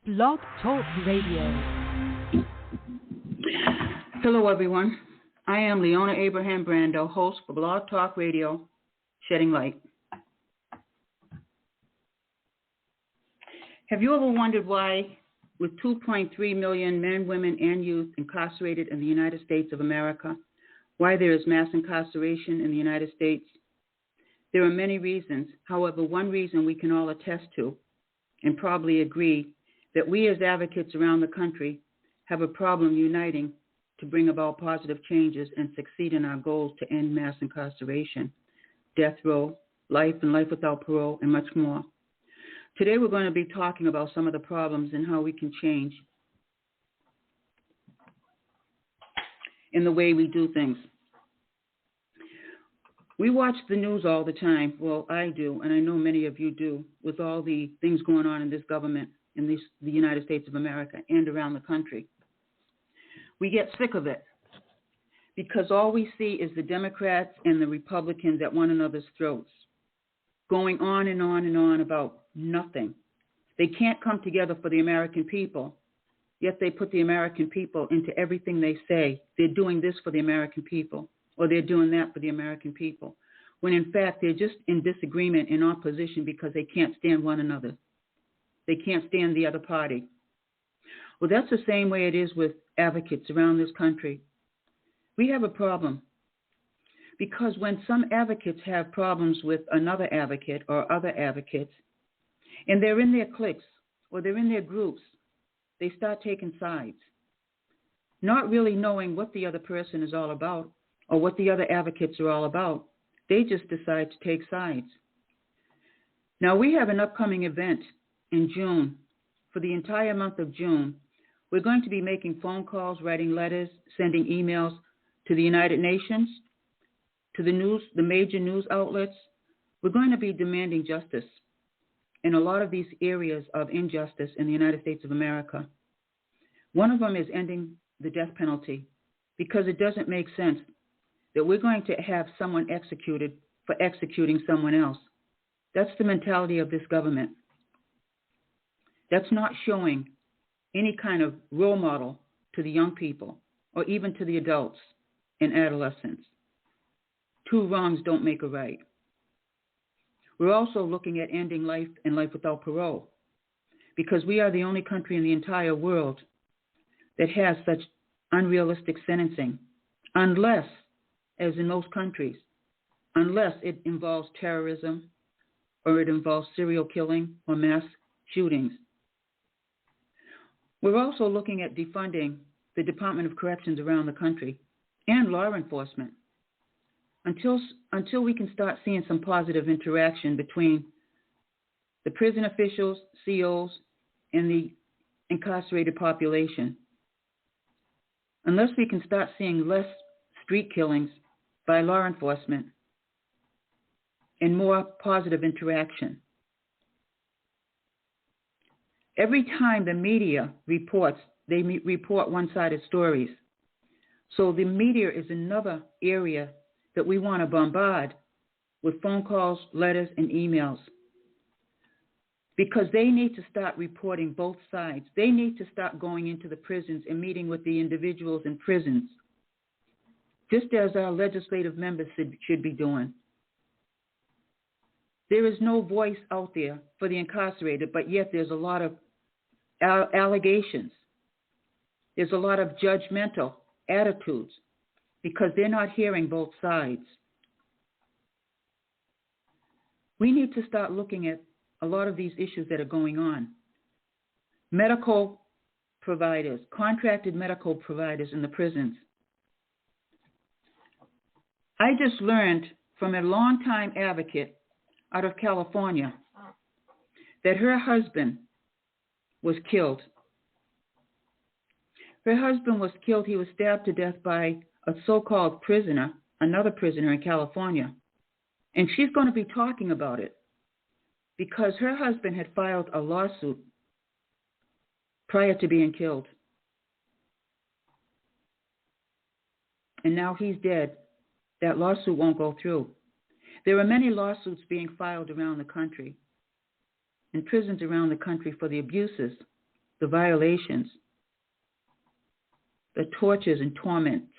Blog Talk Radio. Hello, everyone. I am Leona Abraham Brando, host for Blog Talk Radio, Shedding Light. Have you ever wondered why, with 2.3 million men, women, and youth incarcerated in the United States of America, why there is mass incarceration in the United States? There are many reasons. However, one reason we can all attest to and probably agree that we as advocates around the country have a problem uniting to bring about positive changes and succeed in our goals to end mass incarceration, death row, life and life without parole, and much more. Today we're going to be talking about some of the problems and how we can change in the way we do things. We watch the news all the time. Well, I do, and I know many of you do, with all the things going on in this government in the United States of America and around the country. We get sick of it because all we see is the Democrats and the Republicans at one another's throats, going on and on and on about nothing. They can't come together for the American people, yet they put the American people into everything they say. They're doing this for the American people, or they're doing that for the American people, when in fact they're just in disagreement and opposition because they can't stand one another. They can't stand the other party. Well, that's the same way it is with advocates around this country. We have a problem because when some advocates have problems with another advocate or other advocates, and they're in their cliques or they're in their groups, they start taking sides, not really knowing what the other person is all about or what the other advocates are all about. They just decide to take sides. Now, we have an upcoming event in June. For the entire month of June, we're going to be making phone calls, writing letters, sending emails to the United Nations, to the major news outlets. We're going to be demanding justice in a lot of these areas of injustice in the United States of America. One of them is ending the death penalty, because it doesn't make sense that we're going to have someone executed for executing someone else. That's the mentality of this government. That's not showing any kind of role model to the young people or even to the adults and adolescents. Two wrongs don't make a right. We're also looking at ending life and life without parole, because we are the only country in the entire world that has such unrealistic sentencing, unless, as in most countries, unless it involves terrorism or it involves serial killing or mass shootings. We're also looking at defunding the Department of Corrections around the country and law enforcement until we can start seeing some positive interaction between the prison officials, COs, and the incarcerated population. Unless we can start seeing less street killings by law enforcement and more positive interaction. Every time the media reports, they report one-sided stories. So the media is another area that we want to bombard with phone calls, letters, and emails, because they need to start reporting both sides. They need to start going into the prisons and meeting with the individuals in prisons, just as our legislative members should be doing. There is no voice out there for the incarcerated, but yet there's a lot of allegations. There's a lot of judgmental attitudes because they're not hearing both sides. We need to start looking at a lot of these issues that are going on. Medical providers, contracted medical providers in the prisons. I just learned from a longtime advocate out of California that her husband was killed. Her husband was killed. He was stabbed to death by a so-called prisoner, another prisoner in California. And she's going to be talking about it because her husband had filed a lawsuit prior to being killed. And now he's dead. That lawsuit won't go through. There are many lawsuits being filed around the country, in prisons around the country, for the abuses the violations, the tortures and torments,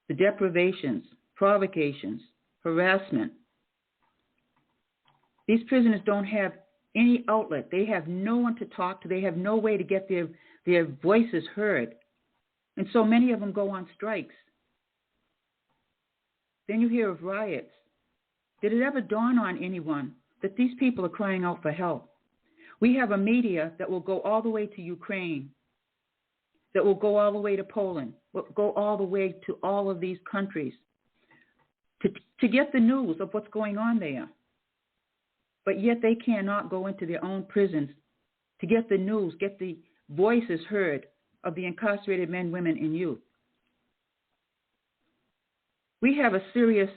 the deprivations, provocations, harassment. These prisoners don't have any outlet. They have no one to talk to. They have no way to get their voices heard. And so many of them go on strikes. Then you hear of riots. Did it ever dawn on anyone that these people are crying out for help? We have a media that will go all the way to Ukraine, that will go all the way to Poland, will go all the way to all of these countries to get the news of what's going on there. But yet they cannot go into their own prisons to get the news, get the voices heard of the incarcerated men, women, and youth. We have a serious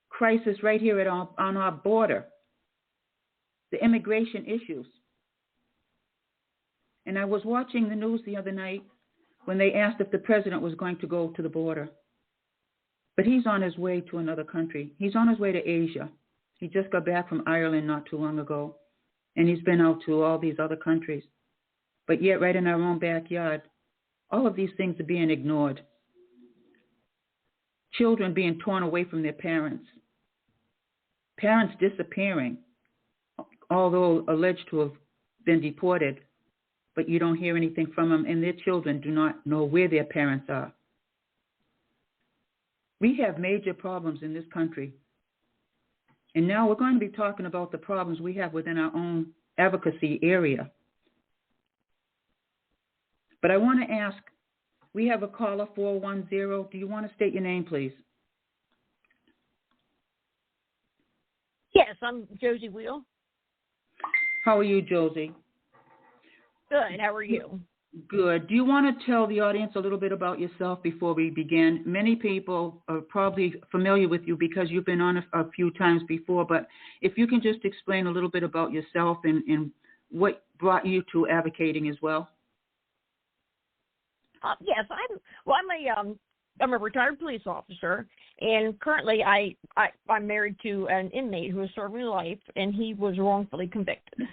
crisis right here on our border, the immigration issues. And I was watching the news the other night when they asked if the president was going to go to the border. But he's on his way to another country. He's on his way to Asia. He just got back from Ireland not too long ago, and he's been out to all these other countries. But yet, right in our own backyard, all of these things are being ignored. Children being torn away from their parents. Parents disappearing, although alleged to have been deported, but you don't hear anything from them, and their children do not know where their parents are. We have major problems in this country. And now we're going to be talking about the problems we have within our own advocacy area. But I want to ask, we have a caller, 410. Do you want to state your name, please? Yes, I'm Josie Wheel. How are you, Josie? Good. How are you? Good. Do you want to tell the audience a little bit about yourself before we begin? Many people are probably familiar with you because you've been on a few times before, but if you can just explain a little bit about yourself and what brought you to advocating as well. Yes, I'm a retired police officer, and currently I'm married to an inmate who is serving life, and he was wrongfully convicted.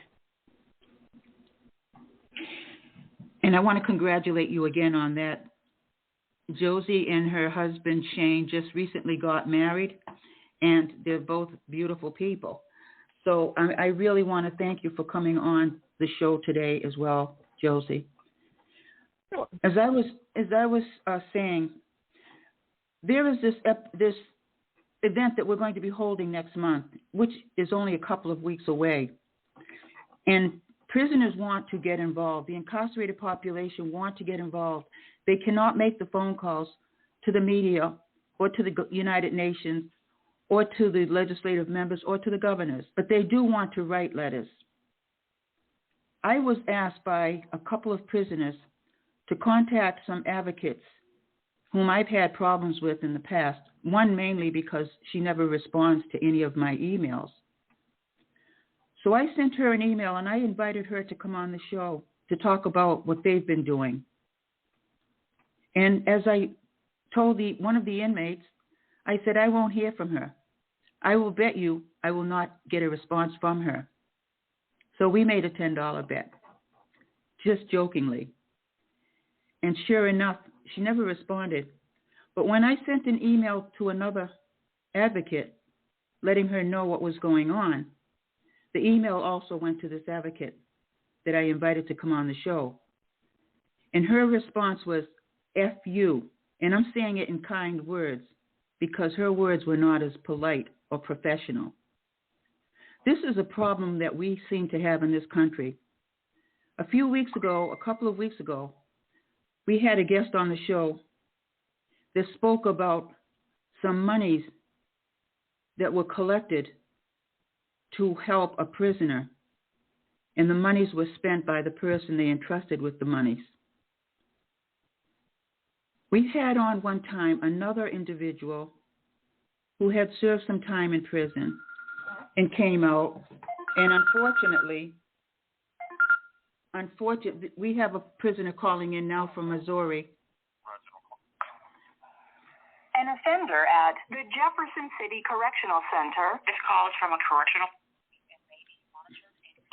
And I want to congratulate you again on that. Josie and her husband, Shane, just recently got married, and they're both beautiful people. So I really want to thank you for coming on the show today as well, Josie. Sure. As I was saying, there is this event that we're going to be holding next month, which is only a couple of weeks away. And prisoners want to get involved. The incarcerated population want to get involved. They cannot make the phone calls to the media or to the United Nations or to the legislative members or to the governors, but they do want to write letters. I was asked by a couple of prisoners to contact some advocates whom I've had problems with in the past, one mainly because she never responds to any of my emails. So I sent her an email and I invited her to come on the show to talk about what they've been doing. And as I told one of the inmates, I said, I won't hear from her. I will bet you I will not get a response from her. So we made a $10 bet, just jokingly. And sure enough, she never responded. But when I sent an email to another advocate, letting her know what was going on, the email also went to this advocate that I invited to come on the show. And her response was, F you. And I'm saying it in kind words because her words were not as polite or professional. This is a problem that we seem to have in this country. A couple of weeks ago, we had a guest on the show that spoke about some monies that were collected to help a prisoner, and the monies were spent by the person they entrusted with the monies. We had on one time another individual who had served some time in prison and came out, and unfortunately, we have a prisoner calling in now from Missouri. An offender at the Jefferson City Correctional Center. This call is from a correctional.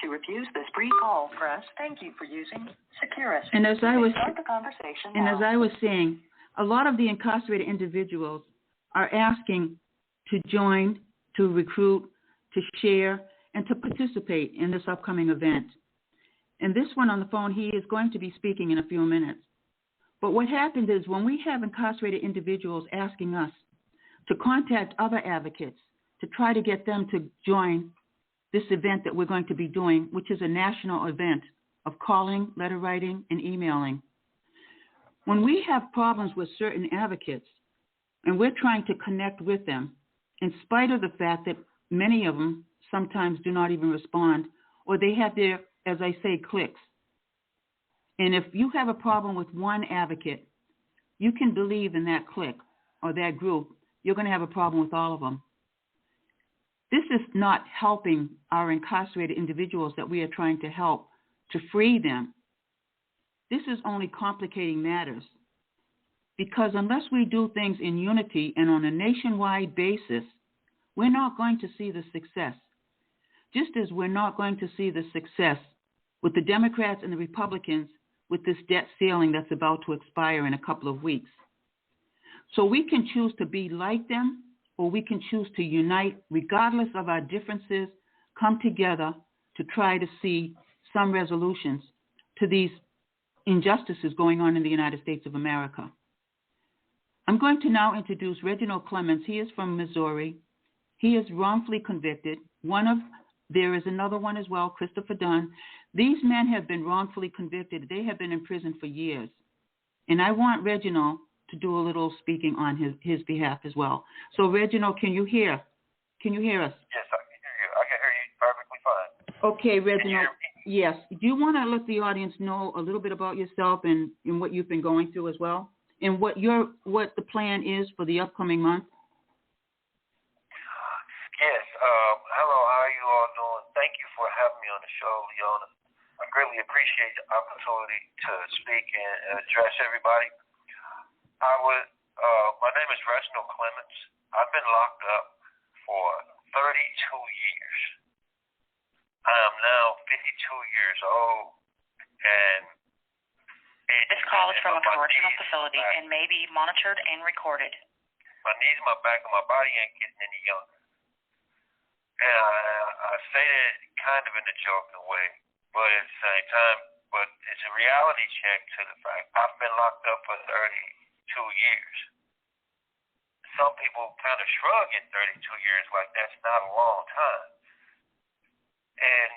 To refuse this brief call, press thank you for using Securus. And as I was start the conversation and now. as I was saying, a lot of the incarcerated individuals are asking to join, to recruit, to share, and to participate in this upcoming event. And this one on the phone, he is going to be speaking in a few minutes. But what happened is when we have incarcerated individuals asking us to contact other advocates to try to get them to join this event that we're going to be doing, which is a national event of calling, letter writing, and emailing. When we have problems with certain advocates and we're trying to connect with them, in spite of the fact that many of them sometimes do not even respond, or they have their, as I say, clicks. And if you have a problem with one advocate, you can believe in that clique or that group, you're going to have a problem with all of them. This is not helping our incarcerated individuals that we are trying to help to free them. This is only complicating matters, because unless we do things in unity and on a nationwide basis, we're not going to see the success. Just as we're not going to see the success with the Democrats and the Republicans with this debt ceiling that's about to expire in a couple of weeks. So we can choose to be like them, or we can choose to unite, regardless of our differences, come together to try to see some resolutions to these injustices going on in the United States of America. I'm going to now introduce Reginald Clemens. He is from Missouri. He is wrongfully convicted. There is another one as well, Christopher Dunn. These men have been wrongfully convicted. They have been in prison for years. And I want Reginald to do a little speaking on his behalf as well. So, Reginald, can you hear? Can you hear us? Yes, I can hear you. I can hear you perfectly fine. Okay, Reginald. Can you hear me? Yes. Do you want to let the audience know a little bit about yourself and what you've been going through as well, and what the plan is for the upcoming month? Yes. Hello. How are you all doing? Thank you for having me on the show, Leona. I greatly appreciate the opportunity to speak and address everybody. My name is Reginald Clemens. I've been locked up for 32 years. I am now 52 years old, and This call is from a correctional facility and may be monitored and recorded. my knees, my back, and my body ain't getting any younger. And I say that kind of in a joking way, but at the same time, but it's a reality check to the fact I've been locked up for 32 years. Some people kind of shrug at 32 years like that's not a long time. And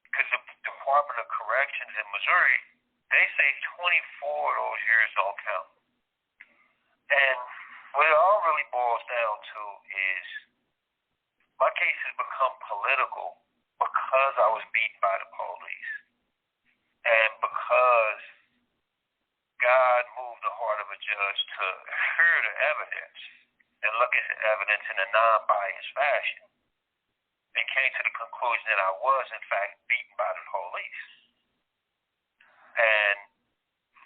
because the Department of Corrections in Missouri, they say 24 of those years don't count. And what it all really boils down to is my case has become political because I was beaten by the police. And because God moved the heart of a judge to hear the evidence and look at the evidence in a non-biased fashion, and came to the conclusion that I was, in fact, beaten by the police. And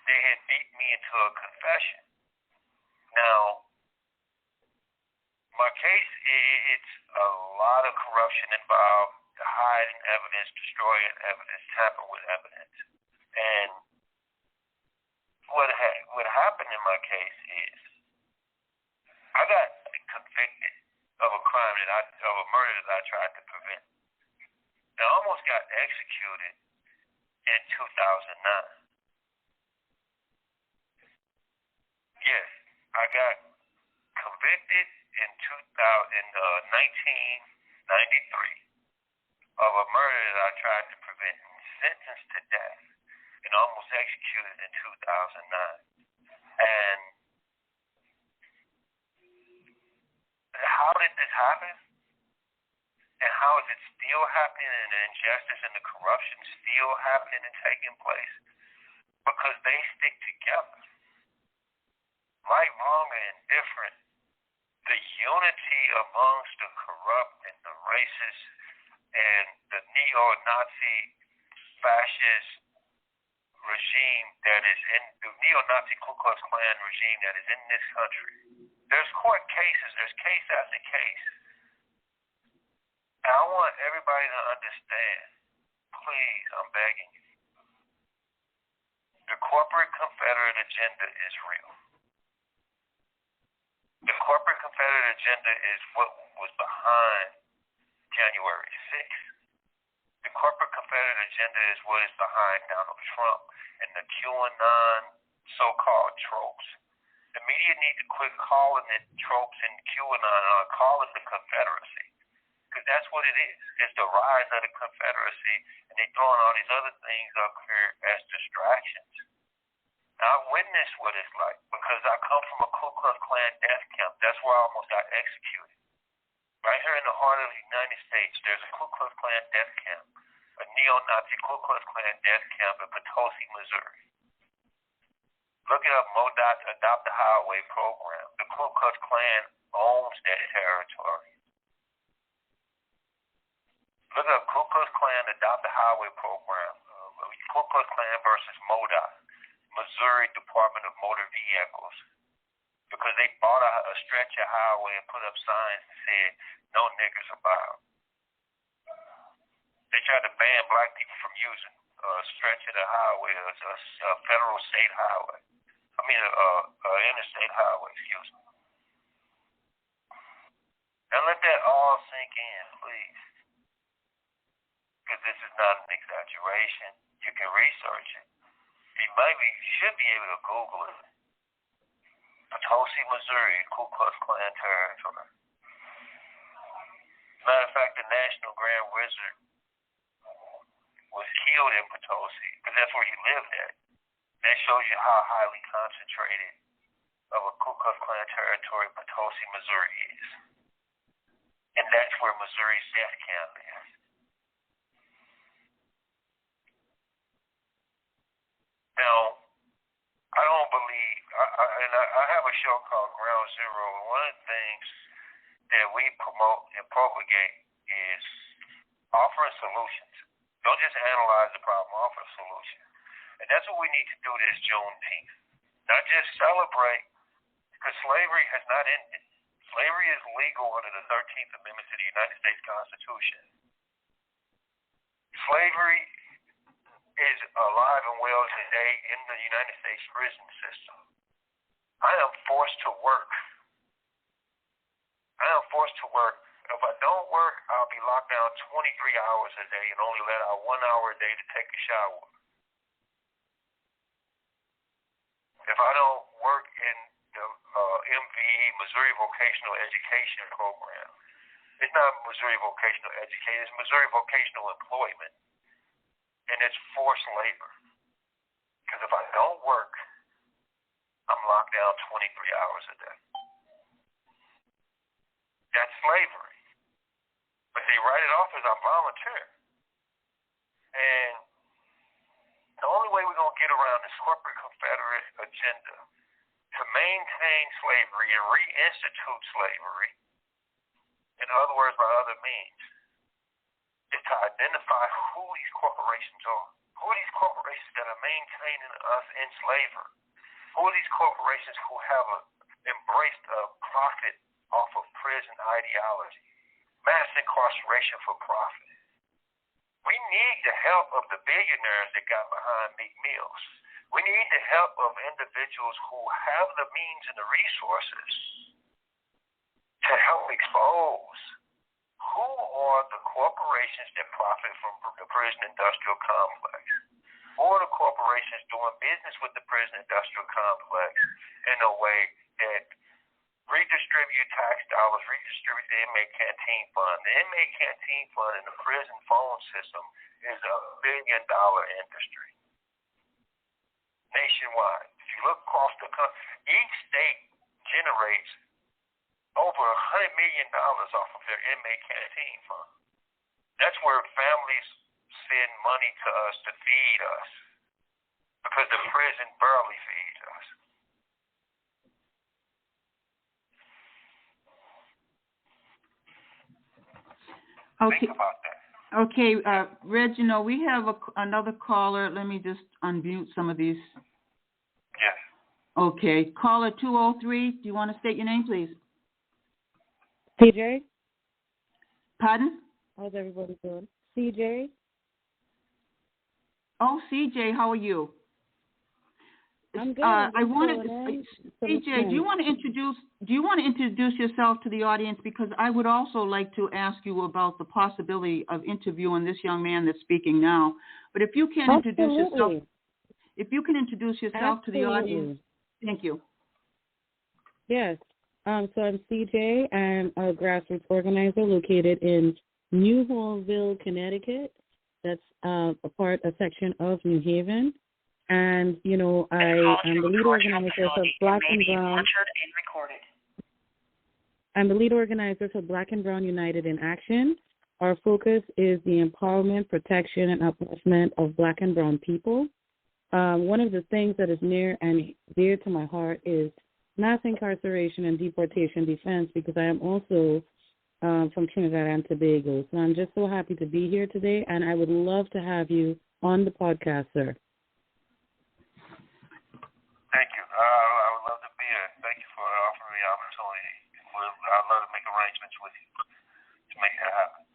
they had beaten me into a confession. Now, my case, it's a lot of corruption involved, hiding evidence, destroying evidence, tampering with evidence. And what happened in my case is I got convicted of a crime of a murder that I tried to prevent. And I almost got executed in 2009. Yes, I got convicted in 1993 of a murder that I tried to prevent, and sentenced to death, and almost executed in 2009. And how did this happen? And how is it still happening, and the injustice and the corruption still happening and taking place? Because they stick together. Right, wrong, and indifferent. The unity amongst the corrupt and the racist and the neo-Nazi fascist regime that is in the neo-Nazi Ku Klux Klan regime that is in this country. There's court cases, there's case after case. And I want everybody to understand please, I'm begging you. The corporate Confederate agenda is real. The corporate Confederate agenda is what was behind January 6th. The corporate Confederate agenda is what is behind Donald Trump and the QAnon so-called tropes. The media need to quit calling it tropes and QAnon and call it the Confederacy. Because that's what it is. It's the rise of the Confederacy, and they're throwing all these other things up here as distractions. Now, I've witnessed what it's like because I come from a Ku Klux Klan death camp. That's where I almost got executed. Right here in the heart of the United States, there's a Ku Klux Klan death camp, a neo-Nazi Ku Klux Klan death camp in Potosi, Missouri. Look it up, MoDOT's Adopt a Highway program. The Ku Klux Klan owns that territory. Look up Ku Klux Klan Adopt a Highway program. Ku Klux Klan versus MoDOT, Missouri Department of Motor Vehicles. Because they bought a stretch of highway and put up signs and said, no niggers allowed. They tried to ban black people from using a stretch of the highway, a federal state highway. Interstate highway, excuse me. Now let that all sink in, please. Because this is not an exaggeration. You can research it. You should be able to Google it. Potosi, Missouri, Ku Klux Klan territory. Matter of fact, the National Grand Wizard was killed in Potosi because that's where he lived at. That shows you how highly concentrated of a Ku Klux Klan territory Potosi, Missouri is. And that's where Missouri's death camp is. Now, I don't believe, I have a show called Ground Zero, and one of the things that we promote and propagate is offering solutions. Don't just analyze the problem, offer a solution. And that's what we need to do this Juneteenth. Not just celebrate, because slavery has not ended. Slavery is legal under the 13th Amendment to the United States Constitution. Slavery is alive and well today in the United States prison system. I am forced to work. If I don't work, I'll be locked down 23 hours a day and only let out 1 hour a day to take a shower. If I don't work in the MVE, Missouri Vocational Education Program, it's not Missouri Vocational Education, it's Missouri Vocational Employment. And it's forced labor. Because if I don't work, I'm locked down 23 hours a day. That's slavery. But they write it off as I volunteer. And the only way we're going to get around this corporate Confederate agenda to maintain slavery and reinstitute slavery, in other words, by other means, is to identify who these corporations are. Who are these corporations that are maintaining us in slavery? Who are these corporations who have embraced a profit off of prison ideology? Mass incarceration for profit. We need the help of the billionaires that got behind Meek Mills. We need the help of individuals who have the means and the resources to help expose who are the corporations that profit from the prison industrial complex. Who are the corporations doing business with the prison industrial complex in a way that redistribute tax dollars, redistribute the inmate canteen fund. The inmate canteen fund in the prison phone system is a $1 billion industry nationwide. If you look across the country, each state generates over $100 million off of their inmate canteen fund. That's where families send money to us to feed us because the prison barely feeds us. Okay. Think about that. Okay, Reginald, we have another caller. Let me just unmute some of these. Yes. Okay, caller 203. Do you want to state your name, please? CJ? Pardon? How's everybody doing? CJ? Oh, CJ, how are you? I'm good. I wanted CJ, do you want to introduce yourself to the audience, because I would also like to ask you about the possibility of interviewing this young man that's speaking now. But if you can introduce yourself to the audience, thank you. Yes. So I'm CJ. I'm a grassroots organizer located in New Holmesville, Connecticut. That's a section of New Haven. And, I am the lead organizer for Black and Brown. I'm the lead organizer for Black and Brown United in Action. Our focus is the empowerment, protection, and upliftment of Black and Brown people. One of the things that is near and dear to my heart is mass incarceration and deportation defense, because I am also from Trinidad and Tobago. So I'm just so happy to be here today, and I would love to have you on the podcast, sir. Thank you. I would love to be here. Thank you for offering me the opportunity. I'd love to make arrangements with you to make that happen.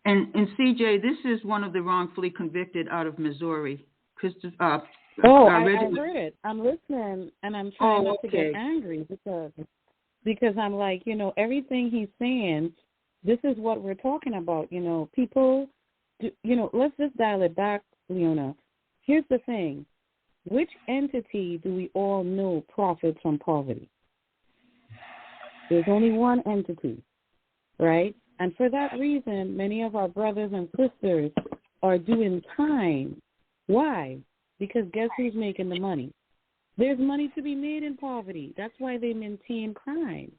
And CJ, this is one of the wrongfully convicted out of Missouri. I heard it. I'm listening, and I'm trying not to get angry because I'm like, everything he's saying, this is what we're talking about. People, let's just dial it back, Leona. Here's the thing. Which entity do we all know profits from poverty? There's only one entity, right? And for that reason, many of our brothers and sisters are doing time. Why? Because guess who's making the money? There's money to be made in poverty. That's why they maintain crime,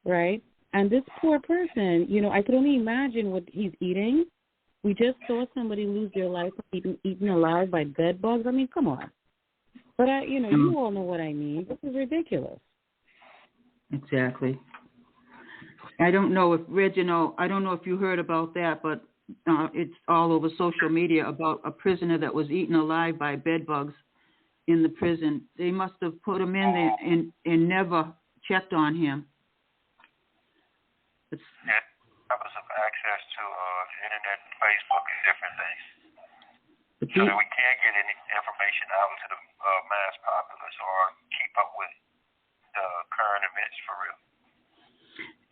right? And this poor person, I could only imagine what he's eating. We just saw somebody lose their life eaten alive by bed bugs. I mean, come on. But, you all know what I mean. This is ridiculous. Exactly. I don't know if, Reginald, I don't know if you heard about that, but it's all over social media about a prisoner that was eaten alive by bed bugs in the prison. They must have put him in there and never checked on him. I was have access to the internet and Facebook and different things. So that we can't get any information out to the mass populace or keep up with the current events for real.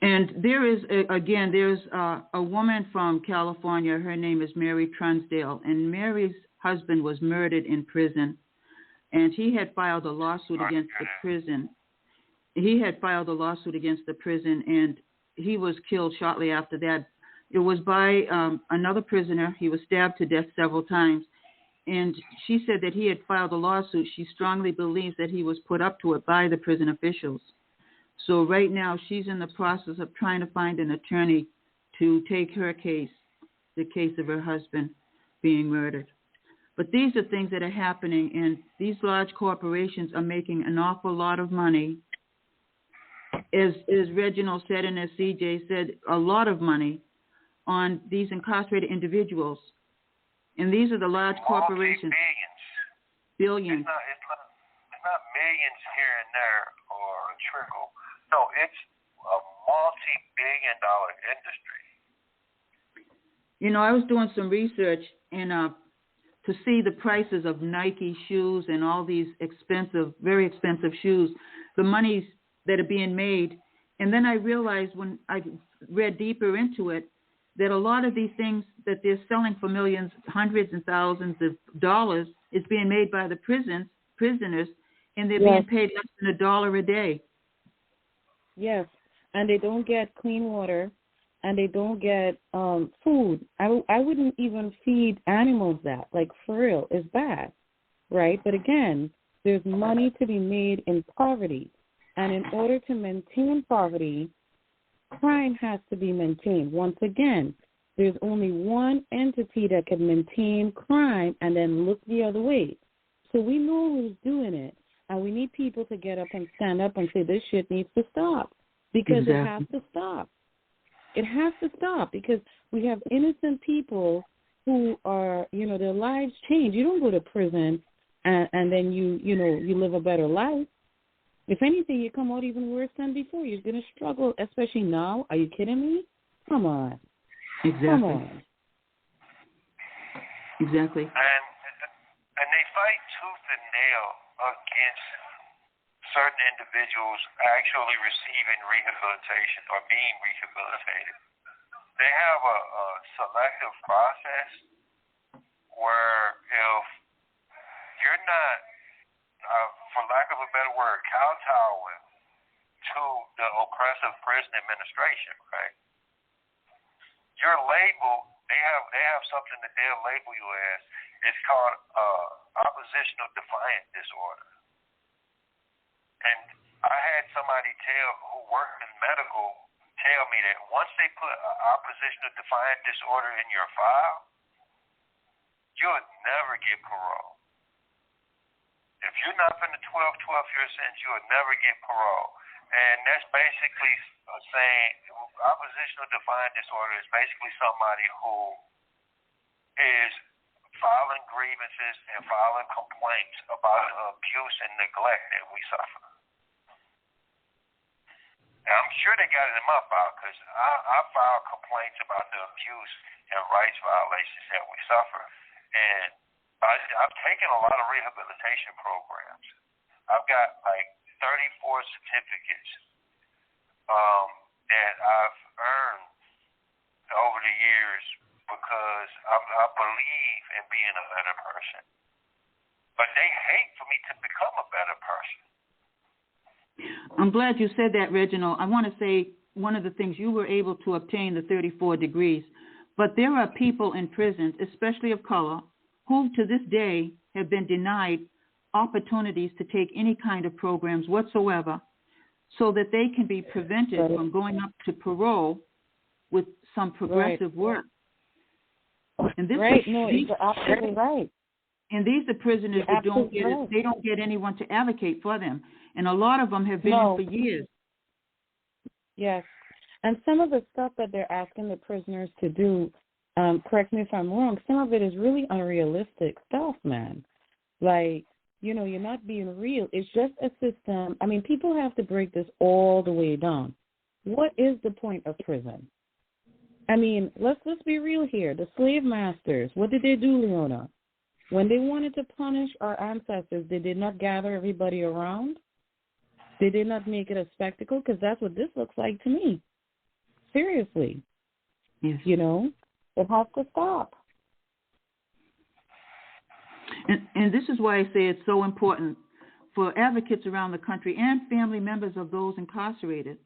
And there is, there's a woman from California. Her name is Mary Trunsdale, and Mary's husband was murdered in prison, and he had filed a lawsuit against the prison. He had filed a lawsuit against the prison, and he was killed shortly after that. It was by another prisoner. He was stabbed to death several times. And she said that he had filed a lawsuit. She strongly believes that he was put up to it by the prison officials. So right now she's in the process of trying to find an attorney to take her case, the case of her husband being murdered. But these are things that are happening, and these large corporations are making an awful lot of money. As Reginald said and as CJ said, a lot of money on these incarcerated individuals. And these are the large corporations. Billions. It's not millions here and there or a trickle. No, it's a multi-billion-dollar industry. I was doing some research and to see the prices of Nike shoes and all these expensive, very expensive shoes, the monies that are being made. And then I realized when I read deeper into it, that a lot of these things that they're selling for millions, hundreds and thousands of dollars is being made by the prisoners, and they're being paid less than $1 a day. Yes, and they don't get clean water, and they don't get food. I wouldn't even feed animals that. Like, for real, it's bad, right? But again, there's money to be made in poverty, and in order to maintain poverty, crime has to be maintained. Once again, there's only one entity that can maintain crime and then look the other way. So we know who's doing it, and we need people to get up and stand up and say this shit needs to stop, because it has to stop. It has to stop, because we have innocent people who are, their lives change. You don't go to prison and then you live a better life. If anything, you come out even worse than before. You're going to struggle, especially now. Are you kidding me? Come on. Exactly. Come on. Exactly. And tooth and nail against certain individuals actually receiving rehabilitation or being rehabilitated. They have a selective process where if you're not, for lack of a better word, kowtowing to the oppressive prison administration, right? Your label, they have something that they'll label you as. It's called oppositional defiant disorder. And I had somebody who worked in medical tell me that once they put oppositional defiant disorder in your file, you'll never get parole. If you're not in the 12-year sentence, you'll never get parole. And that's basically saying oppositional defiant disorder is basically somebody who is filing grievances and filing complaints about the abuse and neglect that we suffer. And I'm sure they got it in my file because I file complaints about the abuse and rights violations that we suffer. And I've taken a lot of rehabilitation programs. I've got like 34 certificates that I've earned over the years because I believe in being a better person. But they hate for me to become a better person. I'm glad you said that, Reginald. I want to say one of the things you were able to obtain the 34 degrees, but there are people in prisons, especially of color, who to this day have been denied opportunities to take any kind of programs whatsoever so that they can be prevented from going up to parole with some progressive work. And this you're absolutely right. And these are prisoners that don't get anyone to advocate for them. And a lot of them have been in for years. Yes. And some of the stuff that they're asking the prisoners to do, correct me if I'm wrong, some of it is really unrealistic stuff, man. Like, you're not being real. It's just a system. I mean, people have to break this all the way down. What is the point of prison? I mean, let's be real here. The slave masters, what did they do, Leona? When they wanted to punish our ancestors, they did not gather everybody around. They did not make it a spectacle, because that's what this looks like to me. Seriously. Yes. It has to stop. And this is why I say it's so important for advocates around the country and family members of those incarcerated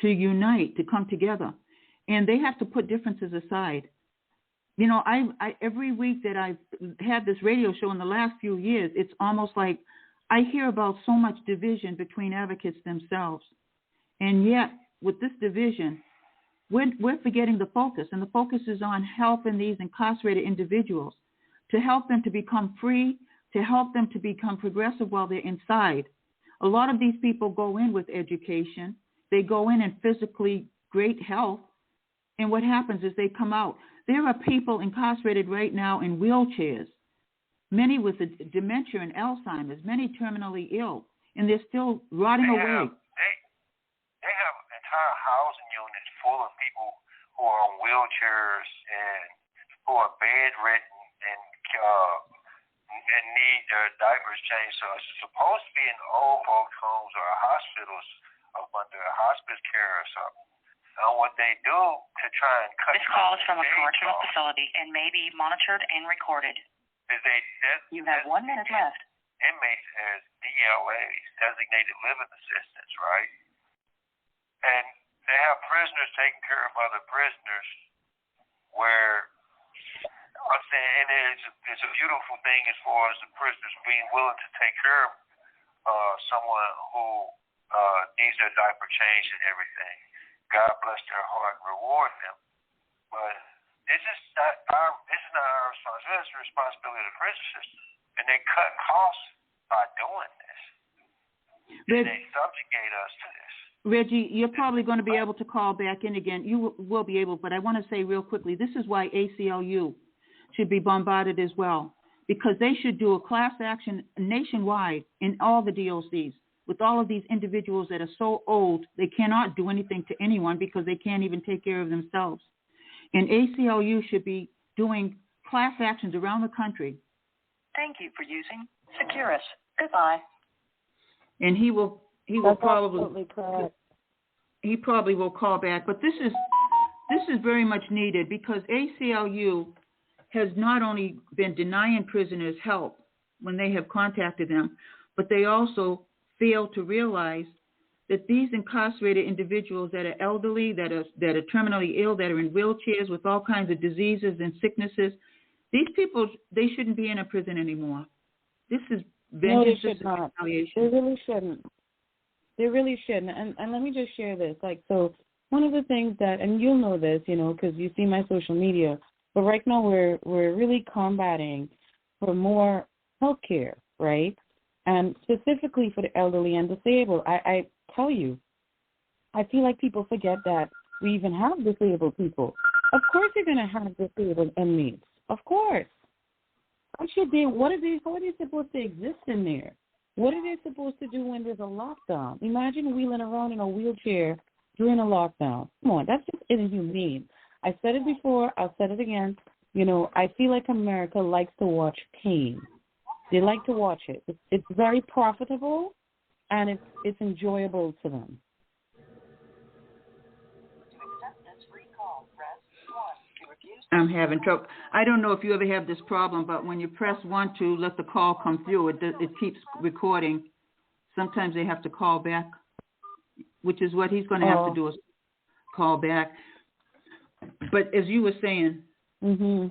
to unite, to come together. And they have to put differences aside. I every week that I've had this radio show in the last few years, it's almost like I hear about so much division between advocates themselves. And yet, with this division, we're forgetting the focus. And the focus is on helping these incarcerated individuals, to help them to become free, to help them to become progressive while they're inside. A lot of these people go in with education. They go in physically great health. And what happens is they come out. There are people incarcerated right now in wheelchairs, many with dementia and Alzheimer's, many terminally ill, and they're still rotting away. They have entire housing units full of people who are on wheelchairs and who are bedridden and need their diapers changed. So it's supposed to be in old folks' homes or hospitals up under hospice care or something. And what they do to try and cut this call is from a correctional facility and may be monitored and recorded. You have 1 minute left. Inmates as DLAs, designated living assistants, right? And they have prisoners taking care of other prisoners where I'm saying, and it's a beautiful thing as far as the prisoners being willing to take care of someone who needs their diaper changed and everything. God bless their heart and reward them. But this is not our responsibility. It's the responsibility of the prison system. And they cut costs by doing this. And they subjugate us to this. Reggie, you're probably going to be able to call back in again. You will be able, but I want to say real quickly, this is why ACLU should be bombarded as well, because they should do a class action nationwide in all the DOCs with all of these individuals that are so old they cannot do anything to anyone because they can't even take care of themselves. And ACLU should be doing class actions around the country Thank you for using Securus. Goodbye. And he will That's probably absolutely correct. he probably will call back. But this is very much needed, because ACLU has not only been denying prisoners help when they have contacted them, but they also fail to realize that these incarcerated individuals that are elderly, that are terminally ill, that are in wheelchairs with all kinds of diseases and sicknesses, these people, they shouldn't be in a prison anymore. This is vengeance. No, they should not. Retaliation. They really shouldn't. They really shouldn't. And let me just share this. So one of the things that, and you'll know this, because you see my social media, but right now we're really combating for more health care, right? And specifically for the elderly and disabled. I tell you, I feel like people forget that we even have disabled people. Of course you're going to have disabled inmates. Of course. How are they supposed to exist in there? What are they supposed to do when there's a lockdown? Imagine wheeling around in a wheelchair during a lockdown. Come on, that's just inhumane. I said it before, I'll say it again. I feel like America likes to watch pain. They like to watch it. It's very profitable, and it's enjoyable to them. I'm having trouble. I don't know if you ever have this problem, but when you press 1 to let the call come through, it keeps recording. Sometimes they have to call back, which is what he's going to have to do, is call back. But as you were saying. Mhm.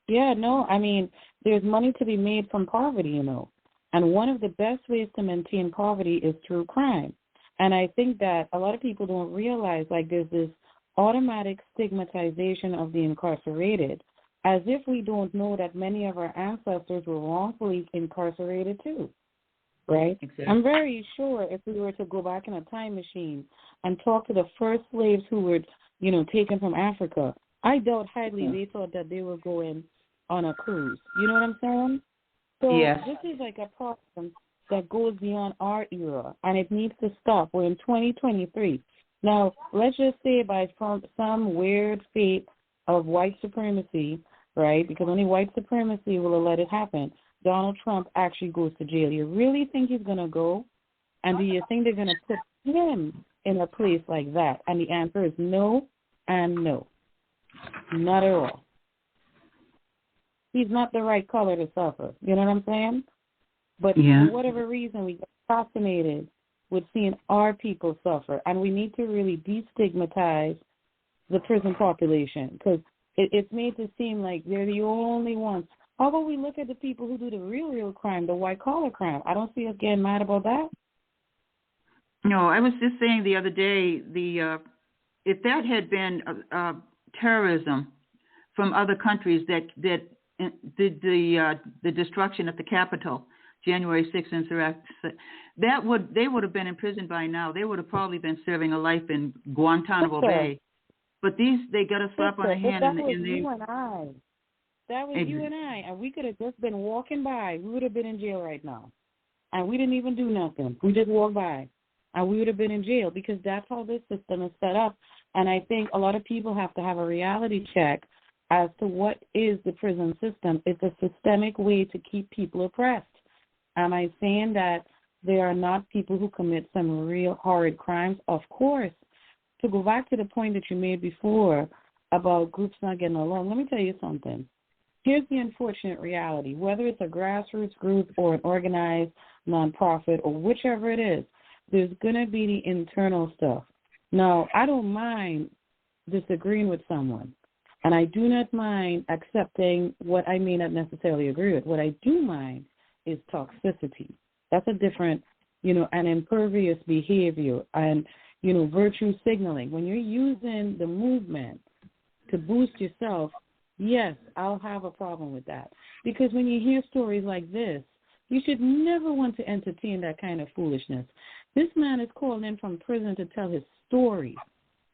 Yeah, no, I mean, there's money to be made from poverty, And one of the best ways to maintain poverty is through crime. And I think that a lot of people don't realize, there's this automatic stigmatization of the incarcerated, as if we don't know that many of our ancestors were wrongfully incarcerated too, right? Exactly. I'm very sure if we were to go back in a time machine and talk to the first slaves who were, taken from Africa, I doubt highly they thought that they were going on a cruise. You know what I'm saying? So yes. This is like a problem that goes beyond our era, and it needs to stop. We're in 2023. Now, let's just say by some weird fate of white supremacy, right, because only white supremacy will let it happen, Donald Trump actually goes to jail. You really think he's going to go? And do you think they're going to put him in a place like that? And the answer is no and no. Not at all. He's not the right color to suffer. You know what I'm saying? But for whatever reason, we get fascinated with seeing our people suffer, and we need to really destigmatize the prison population, because it's made to seem like they're the only ones. How about we look at the people who do the real crime, the white-collar crime? I don't see us getting mad about that. No, I was just saying the other day, if that had been terrorism from other countries that did the destruction at the Capitol, January 6th insurrection, they would have been in prison by now. They would have probably been serving a life in Guantanamo Bay. But they got a slap on the hand. That was you and I. That was you and I. And we could have just been walking by. We would have been in jail right now. And we didn't even do nothing. We just walked by. And we would have been in jail, because that's how this system is set up. And I think a lot of people have to have a reality check as to what is the prison system. It's a systemic way to keep people oppressed. Am I saying that there are not people who commit some real horrid crimes? Of course. To go back to the point that you made before about groups not getting along, let me tell you something. Here's the unfortunate reality. Whether it's a grassroots group or an organized nonprofit or whichever it is, there's going to be the internal stuff. Now, I don't mind disagreeing with someone, and I do not mind accepting what I may not necessarily agree with. What I do mind is toxicity. That's a different, an impervious behavior and, virtue signaling. When you're using the movement to boost yourself, yes, I'll have a problem with that. Because when you hear stories like this, you should never want to entertain that kind of foolishness. This man is called in from prison to tell his story.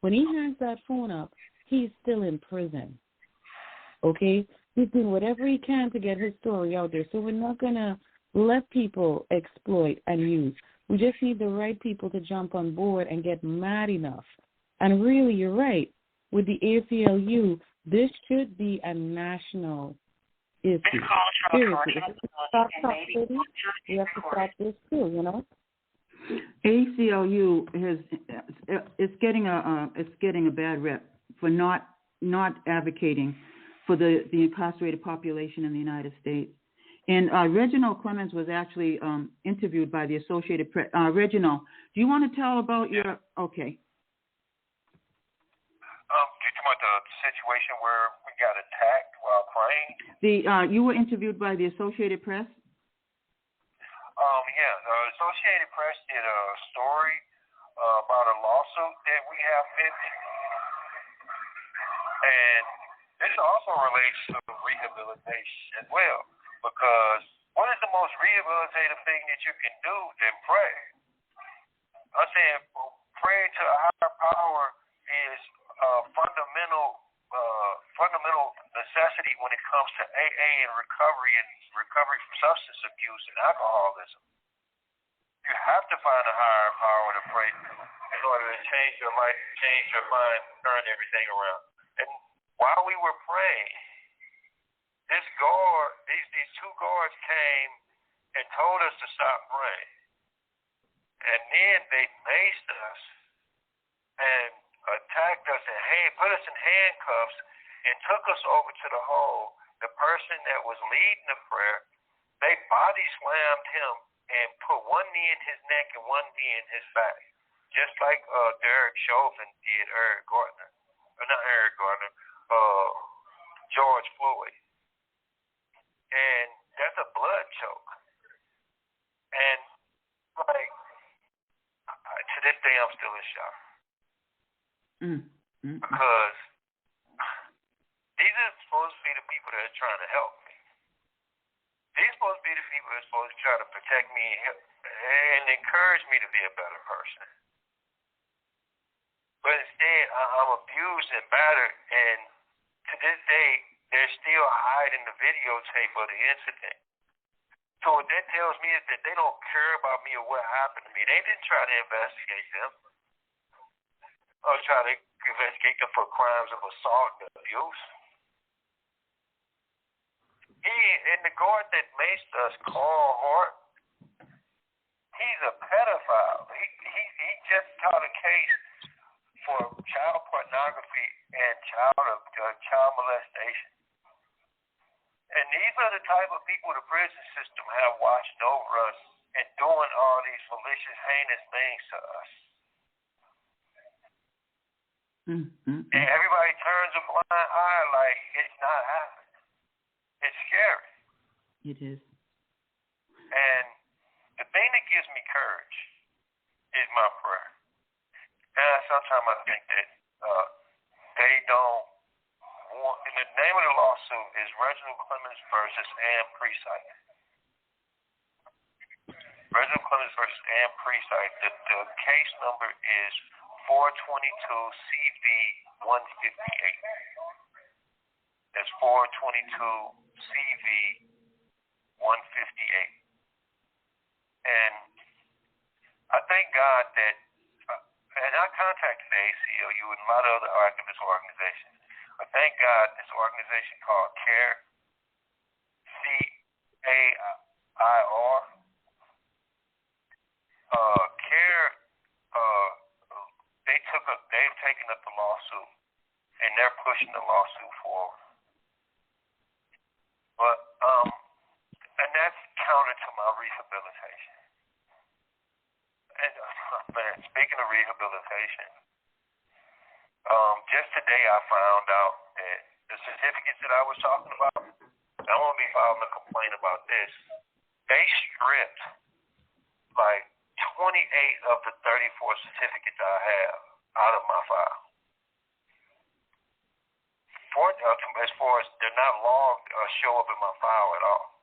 When he hangs that phone up, he's still in prison. Okay? He's doing whatever he can to get his story out there. So we're not going to let people exploit and use. We just need the right people to jump on board and get mad enough. And really, you're right. With the ACLU, this should be a national Is This he? call is from a Seriously, correctional if we facility stop and Talk may be City, monitored we and have to stop recorded. this too, you know? ACLU it's getting a bad rep for not advocating for the incarcerated population in the United States. And Reginald Clemens was actually interviewed by the Associated Press. Reginald, do you want to tell about your? Okay. You talking about the situation where we got attacked while praying? You were interviewed by the Associated Press. Yeah, the Associated Press did a story about a lawsuit that we have pending, and this also relates to rehabilitation as well. Because what is the most rehabilitative thing that you can do than pray? I'm saying praying to a higher power is a fundamental necessity when it comes to AA and recovery from substance abuse and alcoholism. You have to find a higher power to pray to in order to change your life, change your mind, turn everything around. And while we were praying, these two guards came and told us to stop praying. And then they maced us and attacked us and put us in handcuffs and took us over to the hole. The person that was leading the prayer, they body slammed him and put one knee in his neck and one knee in his back, just like Derek Chauvin did George Floyd. And that's a blood choke. And to this day, I'm still in shock. Because these are supposed to be the people that are trying to help me. These are supposed to be the people that are supposed to try to protect me and encourage me to be a better person. But instead, I'm abused and battered, and to this day, they're still hiding the videotape of the incident. So what that tells me is that they don't care about me or what happened to me. They didn't try to investigate them or try to investigate them for crimes of assault and abuse. And the guard that maced us, Carl Hart, he's a pedophile. He just caught a case for child pornography and child molestation. And these are the type of people the prison system have watching over us and doing all these malicious, heinous things to us. And everybody turns a blind eye like it's not happening. It's scary. It is. And the thing that gives me courage is my prayer. And sometimes I think that they don't want, and the name of the lawsuit is Reginald Clemens versus Ann Precythe. Reginald Clemens versus Ann Precythe. The case number is 422 CV 158. That's 422 CV 158. And I thank God that, and I contacted the ACLU and a lot of other activist organizations. I thank God this organization called CARE, CAIR, CARE, they've taken up the lawsuit and they're pushing the lawsuit forward. But and that's counter to my rehabilitation. And man, speaking of rehabilitation, just today I found out that the certificates that I was talking about, I'm gonna be filing a complaint about this. They stripped like 28 of the 34 certificates I have out of my file. As far as they're not logged or show up in my file at all.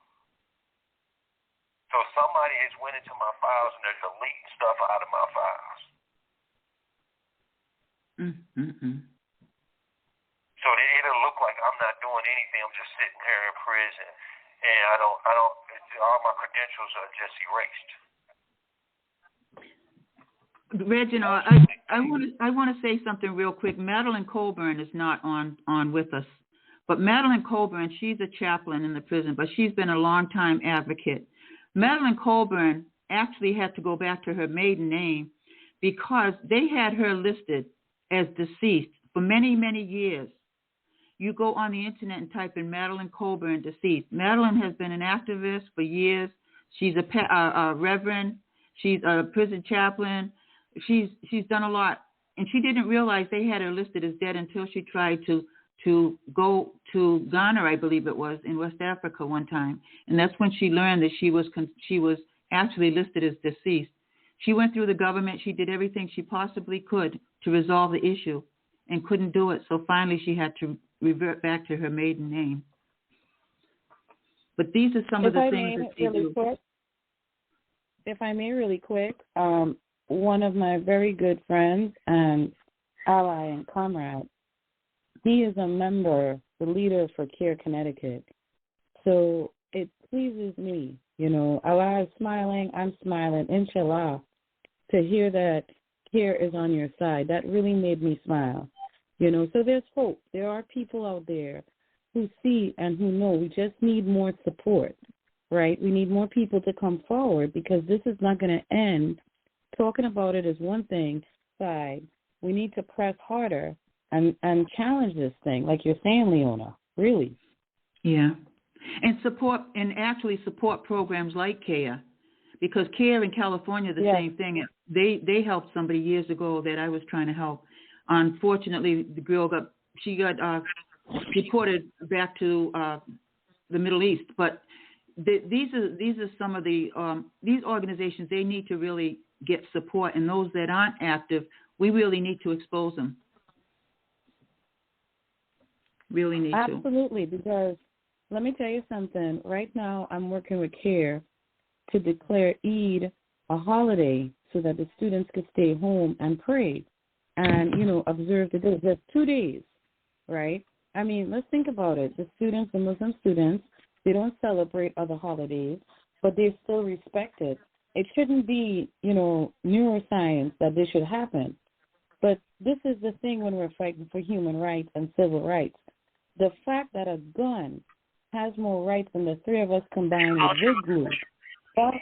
So somebody has went into my files and they're deleting stuff out of my files. So it'll look like I'm not doing anything. I'm just sitting here in prison, and I don't. All my credentials are just erased. Reginald, I want to say something real quick. Madeline Colburn is not on with us. But Madeline Colburn, she's a chaplain in the prison, but she's been a long-time advocate. Madeline Colburn actually had to go back to her maiden name because they had her listed as deceased for many, many years. You go on the internet and type in Madeline Colburn deceased. Madeline has been an activist for years. She's a reverend. She's a prison chaplain. She's done a lot. And she didn't realize they had her listed as dead until she tried to go to Ghana, I believe it was, in West Africa one time. And that's when she learned that she was actually listed as deceased. She went through the government. She did everything she possibly could to resolve the issue and couldn't do it. So finally she had to revert back to her maiden name. But these are some of the things that she do. If I may really quick, one of my very good friends and ally and comrade, he is a member, the leader for CARE Connecticut. So it pleases me, Allah is smiling, I'm smiling, inshallah, to hear that CARE is on your side. That really made me smile. So there's hope. There are people out there who see and who know. We just need more support, right? We need more people to come forward because this is not going to end. Talking about it is one thing, side. We need to press harder and challenge this thing, like you're saying, Leona, really. Yeah. And actually support programs like CARE, because CARE in California, the same thing. They helped somebody years ago that I was trying to help. Unfortunately, the girl got deported back to the Middle East. But these are some of the these organizations. They need to really get support, and those that aren't active, we really need to expose them. Really need to. Absolutely, because let me tell you something. Right now, I'm working with CARE to declare Eid a holiday so that the students could stay home and pray and, observe the day. Just 2 days, right? I mean, let's think about it. The students, the Muslim students, they don't celebrate other holidays, but they're still respected. It shouldn't be, neuroscience that this should happen. But this is the thing when we're fighting for human rights and civil rights. The fact that a gun has more rights than the three of us combined with this group, that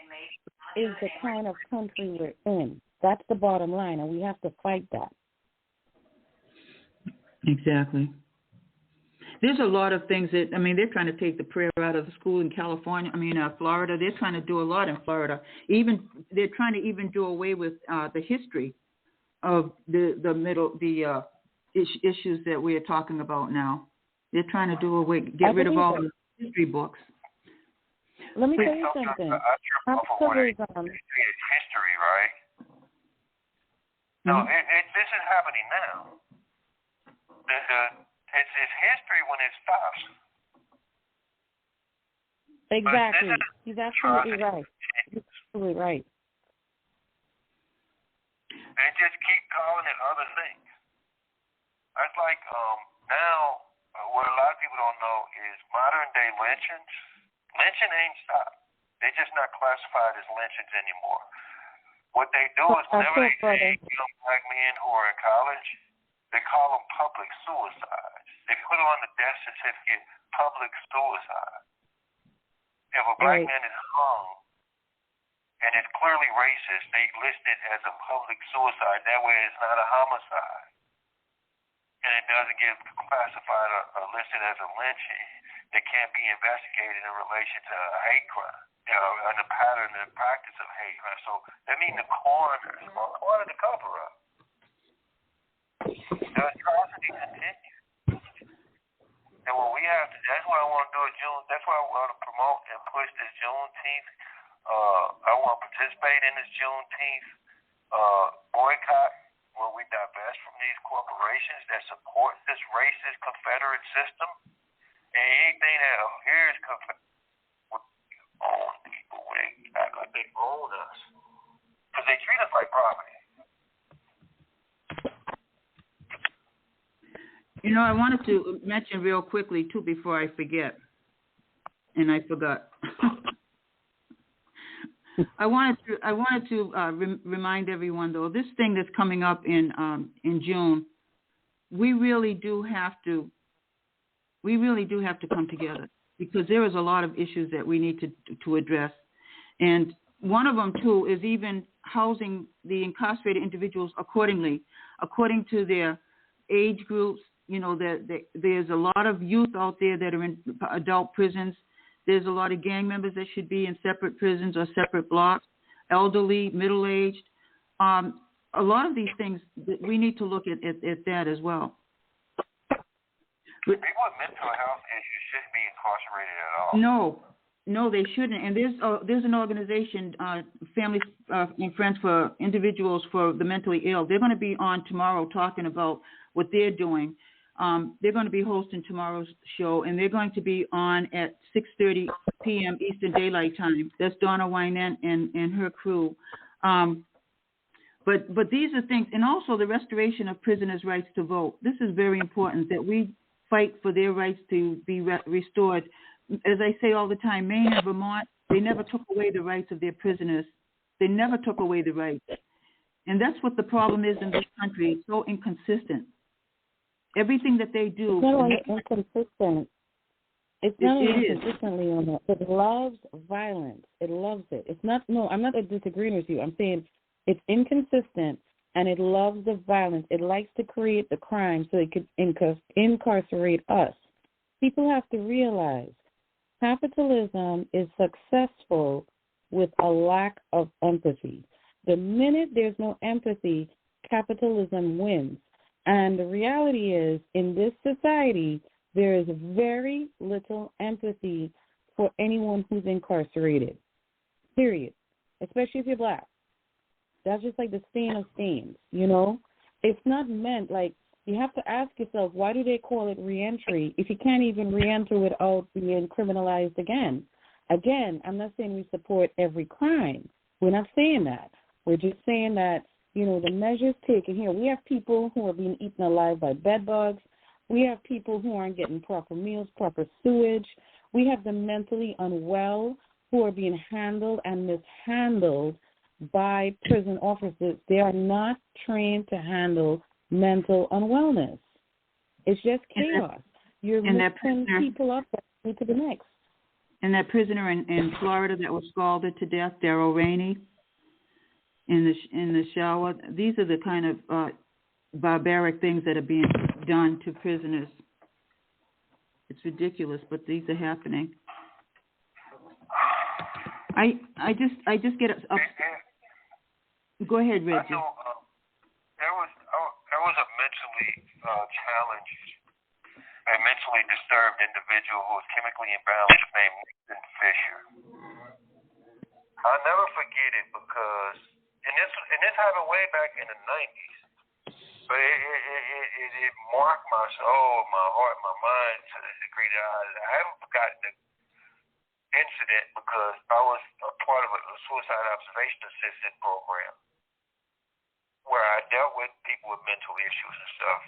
is the kind of country we're in. That's the bottom line, and we have to fight that. Exactly. There's a lot of things that, they're trying to take the prayer out of the school in California. Florida. They're trying to do a lot in Florida. They're trying to even do away with the history of the issues that we are talking about now. They're trying to get rid of all the history books. Let me tell you something. History, right? No, this is happening now. It's history when it stops. Exactly. He's absolutely right. He's absolutely right. They just keep calling it other things. It's like now, what a lot of people don't know is modern day lynchings. Lynching ain't stopped. They're just not classified as lynchings anymore. What they do is whenever they see young black men who are in college, they call them public suicides. They put on the death certificate public suicide. If a black man is hung and it's clearly racist, they list it as a public suicide. That way it's not a homicide. And it doesn't get classified or listed as a lynching. It can't be investigated in relation to a hate crime, and the pattern and practice of hate crime. So that means the coroners are part of the cover-up. The atrocity continues. And what we have to, that's what I want to do at June. That's why I want to promote and push this Juneteenth. I want to participate in this Juneteenth boycott where we divest from these corporations that support this racist Confederate system. And anything that here is own people, they act like they own us. Because they treat us like property. I wanted to mention real quickly, too, before I forget. And I forgot. I wanted to remind everyone, though, this thing that's coming up in June, we really do have to We really do have to come together because there is a lot of issues that we need to address. And one of them, too, is even housing the incarcerated individuals accordingly, according to their age groups. You know, there's a lot of youth out there that are in adult prisons. There's a lot of gang members that should be in separate prisons or separate blocks, elderly, middle-aged. A lot of these things, we need to look at that as well. People with mental health issues shouldn't be incarcerated at all. No, they shouldn't. And there's an organization, Family and Friends for Individuals for the Mentally Ill. They're going to be on tomorrow talking about what they're doing. They're going to be hosting tomorrow's show, and they're going to be on at 6:30 p.m. Eastern Daylight Time. That's Donna Wynant and her crew. But these are things, and also the restoration of prisoners' rights to vote. This is very important that we fight for their rights to be restored. As I say all the time, Maine and Vermont, they never took away the rights of their prisoners. They never took away the rights. And that's what the problem is in this country. It's so inconsistent. Everything that they do. It's not only inconsistent. It's not only inconsistently on that. It loves violence. It loves it. It's not, no, I'm not disagreeing with you. I'm saying it's inconsistent and it loves the violence. It likes to create the crime so it could incarcerate us. People have to realize capitalism is successful with a lack of empathy. The minute there's no empathy, capitalism wins. And the reality is, in this society, there is very little empathy for anyone who's incarcerated, period, especially if you're black. That's just like the stain of stains, you know? It's not meant, like, you have to ask yourself, why do they call it reentry if you can't even reenter without being criminalized again? Again, I'm not saying we support every crime. We're not saying that. We're just saying that, you know, the measures taken here. We have people who are being eaten alive by bed bugs. We have people who aren't getting proper meals, proper sewage. We have the mentally unwell who are being handled and mishandled by prison officers. They are not trained to handle mental unwellness. It's just chaos. You're mixing people up to the next. And that prisoner in Florida that was scalded to death, Darrell Rainey, in the shower. These are the kind of barbaric things that are being done to prisoners. It's ridiculous, but these are happening. I just get up. Go ahead, Reggie. I know there was a mentally challenged and mentally disturbed individual who was chemically imbalanced named Nathan Fisher. I'll never forget it because, and this happened way back in the 90s, but it marked my soul, my heart, my mind to the degree that I haven't forgotten the incident because I was a part of a suicide observation assistant program where I dealt with people with mental issues and stuff,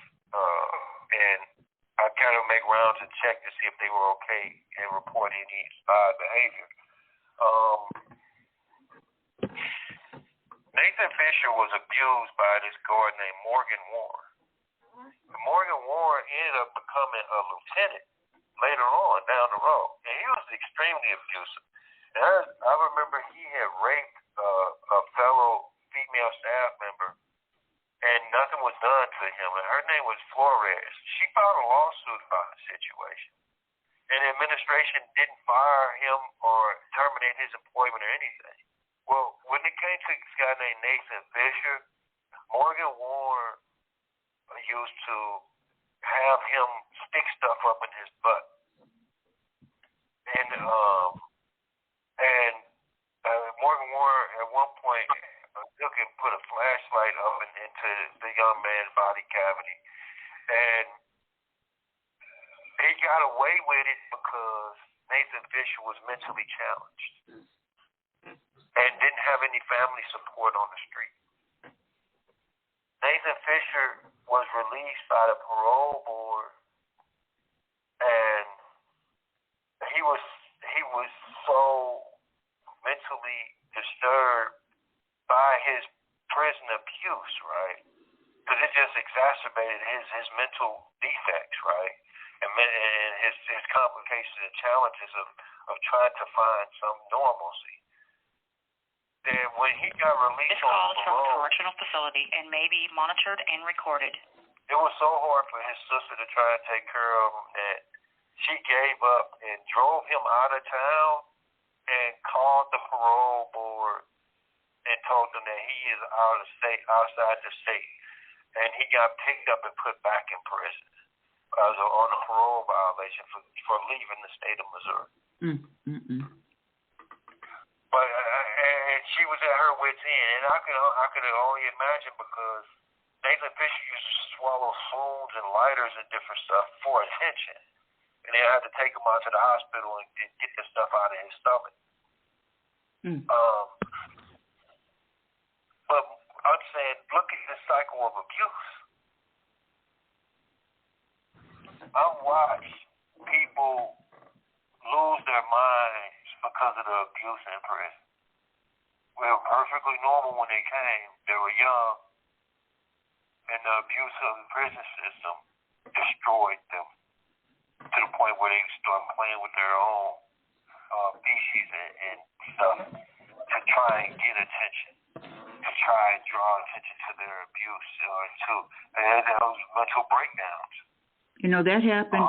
and I kind of make rounds and check to see if they were okay and report any odd behavior. Nathan Fisher was abused by this guard named Morgan Warren. Morgan Warren ended up becoming a lieutenant later on down the road, and he was extremely abusive. And I remember he had raped a fellow female staff member, and nothing was done to him. And her name was Flores. She filed a lawsuit about the situation, and the administration didn't fire him or terminate his employment or anything. Well, when it came to this guy named Nathan Fisher, Morgan Warren used to have him stick stuff up in his butt. And Morgan Warren at one point took and put a flashlight up into the young man's body cavity. And he got away with it because Nathan Fisher was mentally challenged and didn't have any family support on the street. Nathan Fisher was released by the parole board, and he was so mentally disturbed by his prison abuse, right? Because it just exacerbated his mental defects, right? and his complications and challenges of trying to find some normalcy. Then when he got released This call on is from a parole, correctional facility and may be monitored and recorded. it was so hard for his sister to try and take care of him that she gave up and drove him out of town and called the parole board and told them that he is outside the state, and he got picked up and put back in prison on a parole violation for leaving the state of Missouri. But and she was at her wit's end, and I could only imagine, because Nathan Fisher used to swallow spoons and lighters and different stuff for attention, and they had to take him out to the hospital and get the stuff out of his stomach. But I'm saying, look at the cycle of abuse. I've watched people lose their minds because of the abuse in prison. They were perfectly normal when they came. They were young, and the abuse of the prison system destroyed them to the point where they started playing with their own feces and stuff to try and get attention, to try and draw attention to their abuse, and those mental breakdowns. You know, that happened.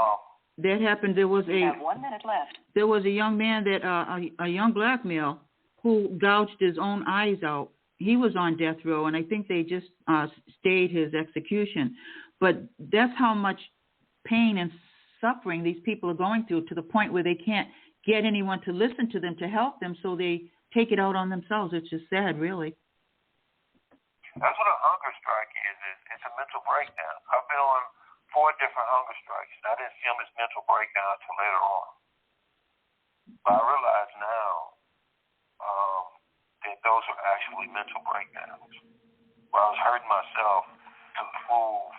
That happened. There was You have 1 minute left. There was a young man that a young black male who gouged his own eyes out. He was on death row, and I think they just stayed his execution. But that's how much pain and suffering these people are going through, to the point where they can't get anyone to listen to them, to help them, so they take it out on themselves. It's just sad, really. That's what a hunger strike is. It's a mental breakdown. I've been on 4 different hunger strikes, and I didn't see them as mental breakdowns until later on. But I realize now that those are actually mental breakdowns, where I was hurting myself to prove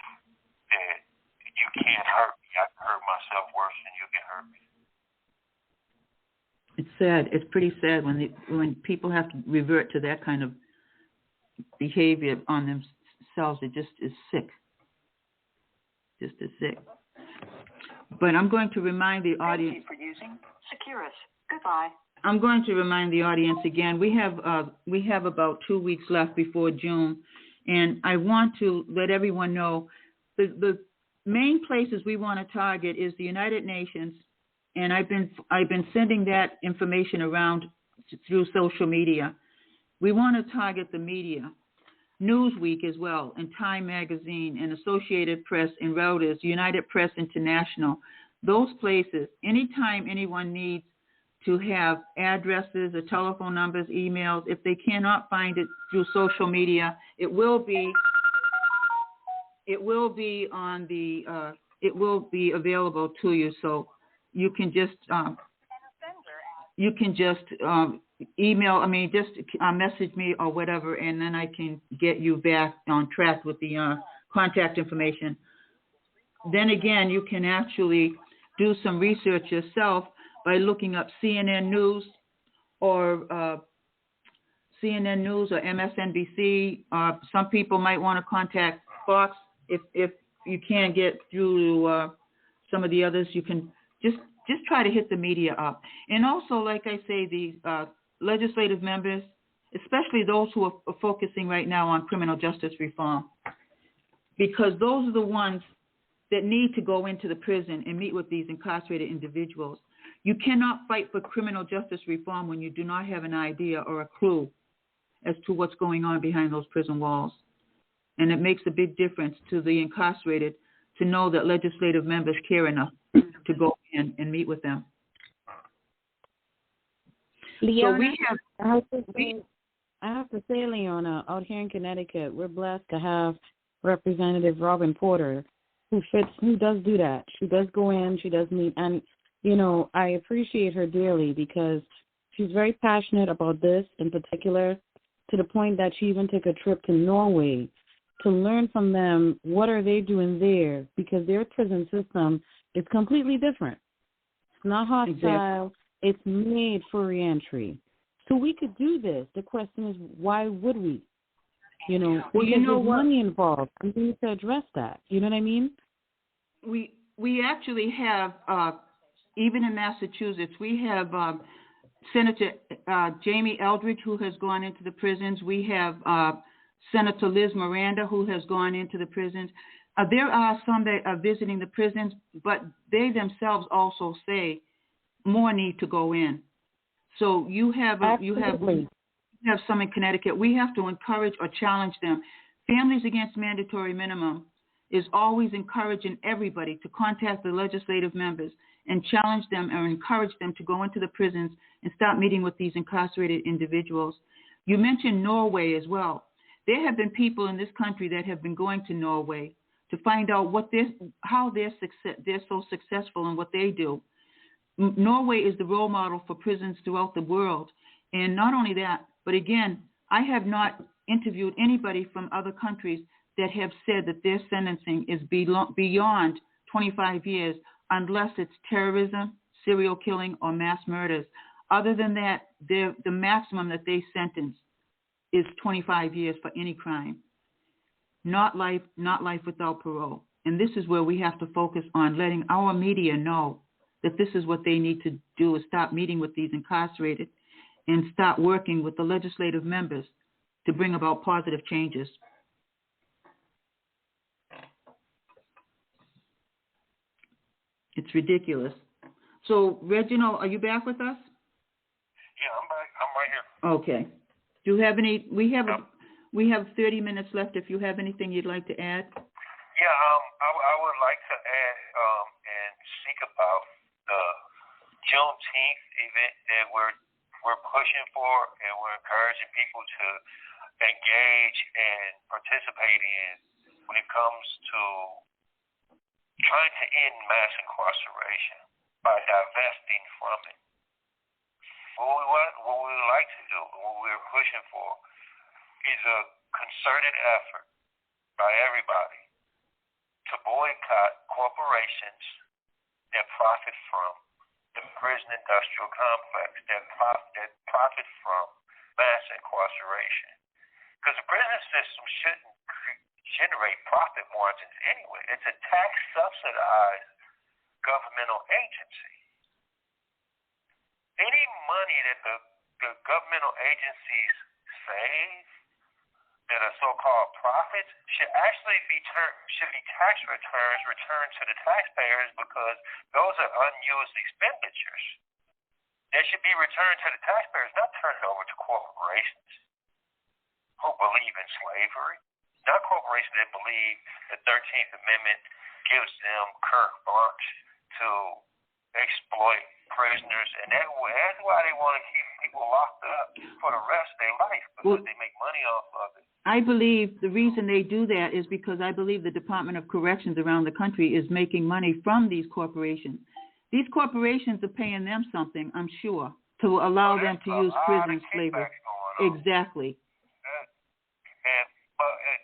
that you can't hurt me. I can hurt myself worse than you can hurt me. It's sad. It's pretty sad when people have to revert to that kind of behavior on themselves. It just is sick. Just as sick. But I'm going to remind the audience. Thank you for using Securus. Goodbye. I'm going to remind the audience again. We have about 2 weeks left before June, and I want to let everyone know the main places we want to target is the United Nations, and I've been sending that information around through social media. We want to target the media. Newsweek as well, and Time Magazine, and Associated Press, and Reuters, United Press International. Those places, anytime anyone needs to have addresses or telephone numbers, emails, if they cannot find it through social media, it will be on the it will be available to you. So you can just email, just message me or whatever, and then I can get you back on track with the contact information. Then again, you can actually do some research yourself by looking up CNN News or MSNBC. Some people might want to contact Fox. If you can't get through some of the others, you can just try to hit the media up. And also, like I say, the legislative members, especially those who are focusing right now on criminal justice reform, because those are the ones that need to go into the prison and meet with these incarcerated individuals. You cannot fight for criminal justice reform when you do not have an idea or a clue as to what's going on behind those prison walls. And it makes a big difference to the incarcerated to know that legislative members care enough to go in and meet with them. Leona, so I have to say, Leona, out here in Connecticut, we're blessed to have Representative Robin Porter, who does do that. She does go in, she does meet, and I appreciate her dearly because she's very passionate about this in particular, to the point that she even took a trip to Norway to learn from them what are they doing there, because their prison system is completely different. It's not hostile. Exactly. It's made for reentry. So we could do this. The question is, why would we? Because there's money involved. We need to address that. You know what I mean? we actually have, even in Massachusetts, we have Senator Jamie Eldridge, who has gone into the prisons. We have Senator Liz Miranda, who has gone into the prisons. There are some that are visiting the prisons, but they themselves also say more need to go in. So you have some in Connecticut. We have to encourage or challenge them. Families Against Mandatory Minimum is always encouraging everybody to contact the legislative members and challenge them or encourage them to go into the prisons and start meeting with these incarcerated individuals. You mentioned Norway as well. There have been people in this country that have been going to Norway to find out how they're so successful in what they do. Norway is the role model for prisons throughout the world. And not only that, but again, I have not interviewed anybody from other countries that have said that their sentencing is beyond 25 years unless it's terrorism, serial killing, or mass murders. Other than that, the maximum that they sentence is 25 years for any crime. Not life without parole. And this is where we have to focus on letting our media know that this is what they need to do, is stop meeting with these incarcerated and start working with the legislative members to bring about positive changes. It's ridiculous. So, Reginald, are you back with us? Yeah, I'm back. I'm right here. Okay. Do you have any? We have 30 minutes left. If you have anything you'd like to add. Yeah, I would like to add and speak about the Juneteenth event that we're pushing for, and we're encouraging people to engage and participate in when it comes to trying to end mass incarceration by divesting from it. What we would like to do, what we're pushing for, is a concerted effort by everybody to boycott corporations that profit from the prison industrial complex, that profit from mass incarceration. Because the prison system shouldn't generate profit margins anyway. It's a tax-subsidized governmental agency. Any money that the governmental agencies save that are so-called profits should actually be tax returns returned to the taxpayers, because those are unused expenditures. They should be returned to the taxpayers, not turned over to corporations who believe in slavery. Not corporations that believe the 13th Amendment gives them carte blanche to exploit prisoners, and that's why they want to keep people locked up for the rest of their life, because they make money off of it. I believe the reason they do that is because I believe the Department of Corrections around the country is making money from these corporations. These corporations are paying them something, I'm sure, to allow them to use prison slavery. Exactly.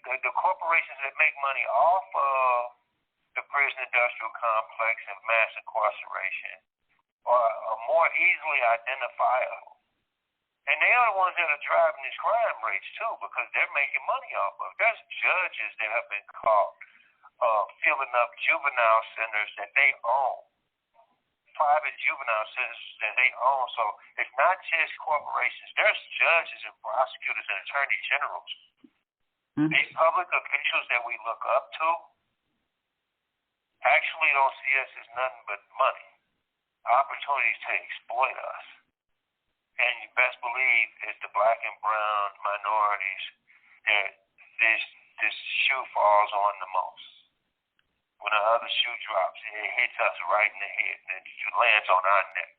But the corporations that make money off of the prison industrial complex and mass incarceration are more easily identifiable. And they are the ones that are driving these crime rates too, because they're making money off of it. There's judges that have been caught filling up juvenile centers that they own, private juvenile centers that they own. So it's not just corporations. There's judges and prosecutors and attorney generals. Mm-hmm. These public officials that we look up to actually don't see us as nothing but money, opportunities to exploit us. And you best believe it's the black and brown minorities that this shoe falls on the most. When the other shoe drops, it hits us right in the head and it lands on our neck.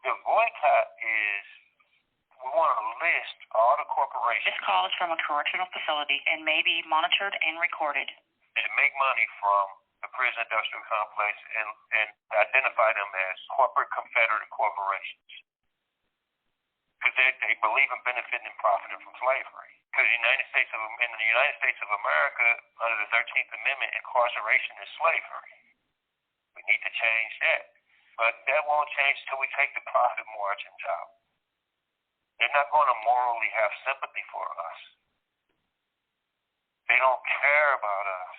The boycott is, we want to list all the corporations. This call is from a correctional facility and may be monitored and recorded. That make money from the prison industrial complex and identify them as corporate confederate corporations. Because they believe in benefiting and profiting from slavery. Because in the United States of America, under the 13th Amendment, incarceration is slavery. We need to change that. But that won't change until we take the profit margins out. They're not going to morally have sympathy for us. They don't care about us.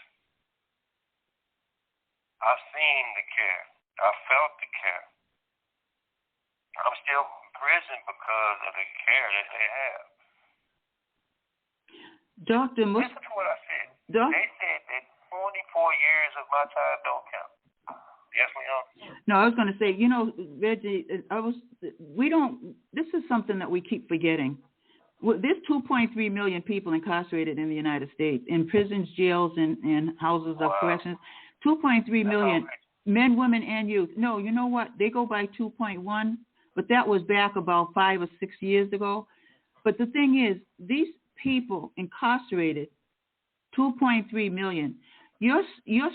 I've seen the care. I felt the care. I'm still in prison because of the care that they have. Listen to what I said. They said that 24 years of my time don't count. Yes, ma'am. No, I was going to say, you know, Reggie, this is something that we keep forgetting. There's 2.3 million people incarcerated in the United States, in prisons, jails, and houses of corrections. 2.3 million men, women, and youth. No, you know what? They go by 2.1, but that was back about 5 or 6 years ago. But the thing is, these people incarcerated, 2.3 million. Your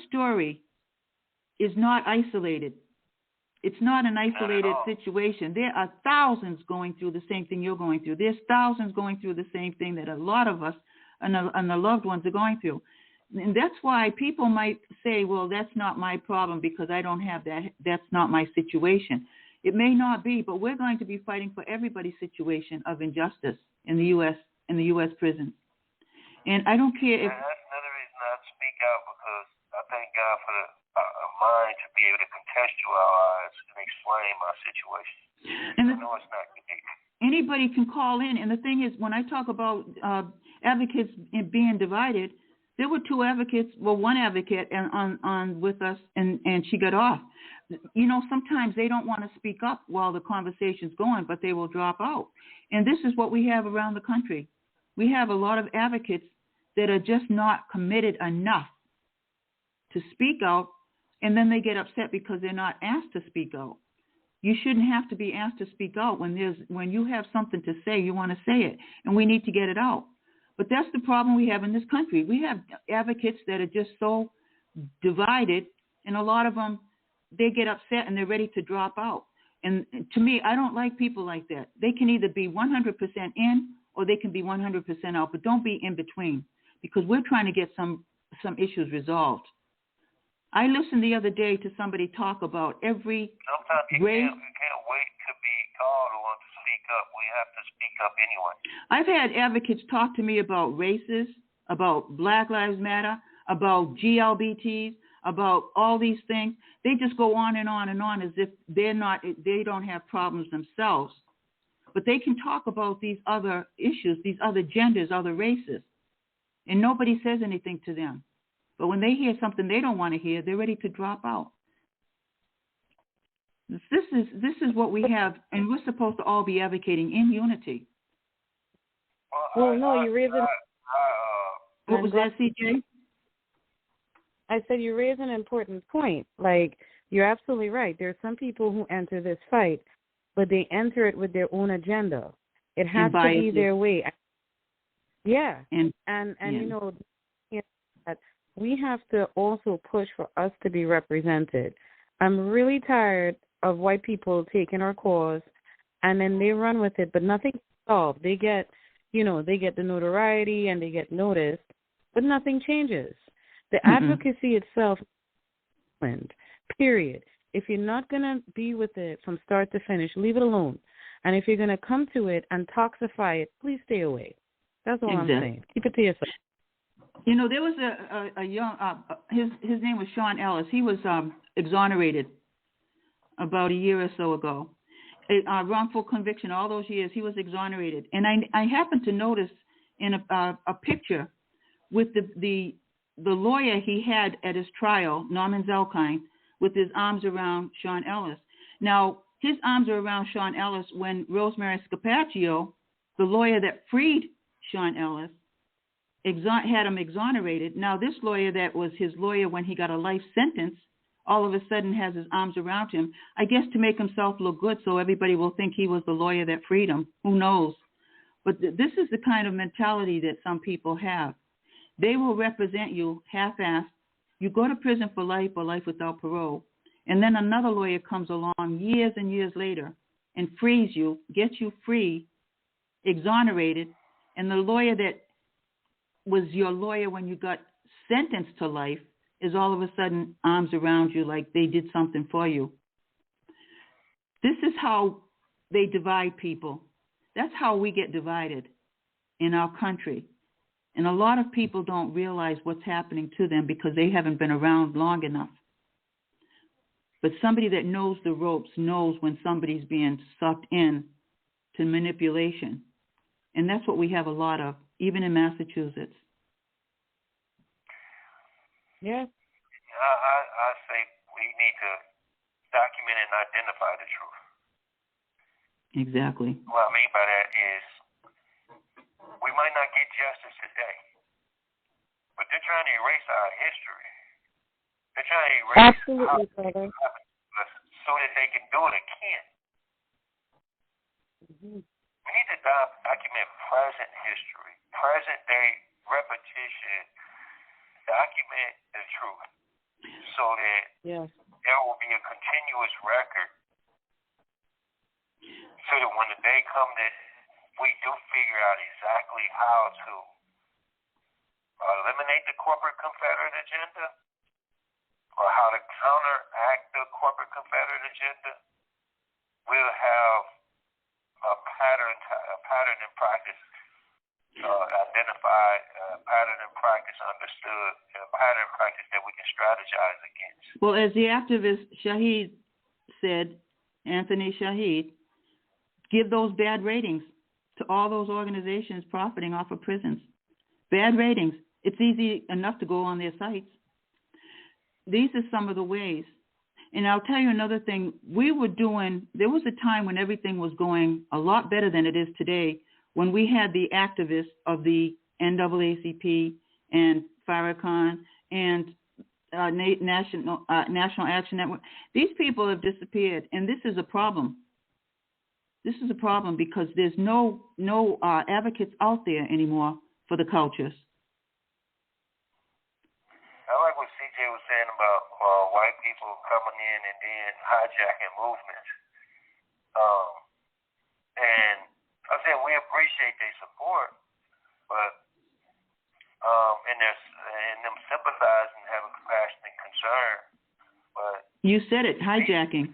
story is not isolated. It's not an isolated situation. There are thousands going through the same thing you're going through. There's thousands going through the same thing that a lot of us and the loved ones are going through. And that's why people might say, well, that's not my problem because I don't have that. That's not my situation. It may not be, but we're going to be fighting for everybody's situation of injustice in the U.S. prison. And I don't care if... That's another reason I speak out, because I thank God for a mind to be able to contextualize and explain my situation. And I know it's not unique. Anybody can call in. And the thing is, when I talk about advocates being divided, there were two advocates, well, one advocate on with us, and she got off. You know, sometimes they don't want to speak up while the conversation's going, but they will drop out. And this is what we have around the country. We have a lot of advocates that are just not committed enough to speak out, and then they get upset because they're not asked to speak out. You shouldn't have to be asked to speak out when you have something to say, you want to say it, and we need to get it out. But that's the problem we have in this country. We have advocates that are just so divided, and a lot of them, they get upset and they're ready to drop out. And to me, I don't like people like that. They can either be 100% in or they can be 100% out, but don't be in between, because we're trying to get some issues resolved. I listened the other day to somebody talk about every Sometimes you race. can't wait to be called or to speak up. We have to speak up anyway. I've had advocates talk to me about races, about Black Lives Matter, about GLBTs, about all these things. They just go on and on and on as if they don't have problems themselves. But they can talk about these other issues, these other genders, other races, and nobody says anything to them. But when they hear something they don't want to hear, they're ready to drop out. This is what we have, and we're supposed to all be advocating in unity. Well, no, you raise what was that, CJ? I said you raise an important point. Like, you're absolutely right. There are some people who enter this fight, but they enter it with their own agenda. It has to be their way. Yeah. And you know, that we have to also push for us to be represented. I'm really tired of white people taking our cause and then they run with it, but nothing's solved. They get the notoriety and they get noticed, but nothing changes. The advocacy itself, period. If you're not going to be with it from start to finish, leave it alone. And if you're going to come to it and toxify it, please stay away. That's all I'm saying. Keep it to yourself. You know, there was a young, his name was Sean Ellis. He was exonerated about a year or so ago. Wrongful conviction, all those years, he was exonerated. And I happened to notice in a picture with the lawyer he had at his trial, Norman Zelkine, with his arms around Sean Ellis. Now, his arms are around Sean Ellis when Rosemary Scapaccio, the lawyer that freed Sean Ellis, had him exonerated. Now, this lawyer that was his lawyer when he got a life sentence, all of a sudden has his arms around him, I guess to make himself look good so everybody will think he was the lawyer that freed him. Who knows? But this is the kind of mentality that some people have. They will represent you half-assed. You go to prison for life or life without parole, and then another lawyer comes along years and years later and frees you, gets you free, exonerated, and the lawyer that was your lawyer when you got sentenced to life is all of a sudden arms around you like they did something for you. This is how they divide people. That's how we get divided in our country. And a lot of people don't realize what's happening to them because they haven't been around long enough. But somebody that knows the ropes knows when somebody's being sucked in to manipulation. And that's what we have a lot of, even in Massachusetts. Yeah. I say we need to document and identify the truth. Exactly. What I mean by that is we might not get justice today, but they're trying to erase our history. They're trying to erase Absolutely, brother. So that they can do it again. Mm-hmm. We need to document present history, present day repetition, document the truth so that there will be a continuous record so that when the day comes that we do figure out exactly how to eliminate the corporate Confederate agenda or how to counteract the corporate Confederate agenda, we'll have a pattern in practice identified, pattern in practice understood, and a pattern in practice that we can strategize against. Well, as the activist Shaheed said, Anthony Shaheed, give those bad ratings to all those organizations profiting off of prisons. Bad ratings. It's easy enough to go on their sites. These are some of the ways. And I'll tell you another thing. There was a time when everything was going a lot better than it is today, when we had the activists of the NAACP and Farrakhan and National Action Network. These people have disappeared, and this is a problem. This is a problem because there's no advocates out there anymore for the cultures. I like what CJ was saying about white people coming in and then hijacking movements. And I said we appreciate their support, but and them sympathizing, having compassion and concern. But you said it, hijacking.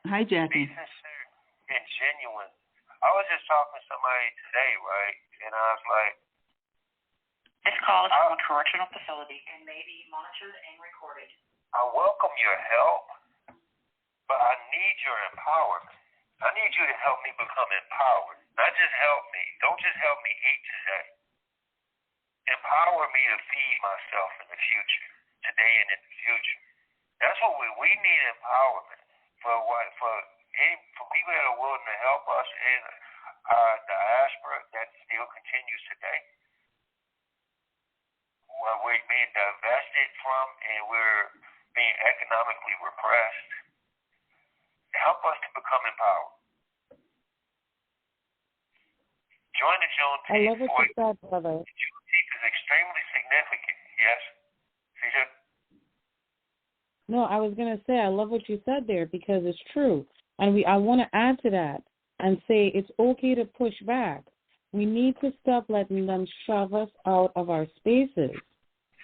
Hijacking. Be sincere and genuine. I was just talking to somebody today, right? And I was like, this call is from a correctional facility and may be monitored and recorded. I welcome your help, but I need your empowerment. I need you to help me become empowered. Not just help me. Don't just help me eat today. Empower me to feed myself in the future, today and in the future. That's what we need, empowerment for people that are willing to help us in our diaspora that still continues today. Where we're being divested from and we're being economically repressed. Help us to become empowered. Join the Juneteenth. I love what you said, brother. Juneteenth is extremely significant. Yes, CJ? No, I was going to say I love what you said there because it's true. And I want to add to that and say it's okay to push back. We need to stop letting them shove us out of our spaces.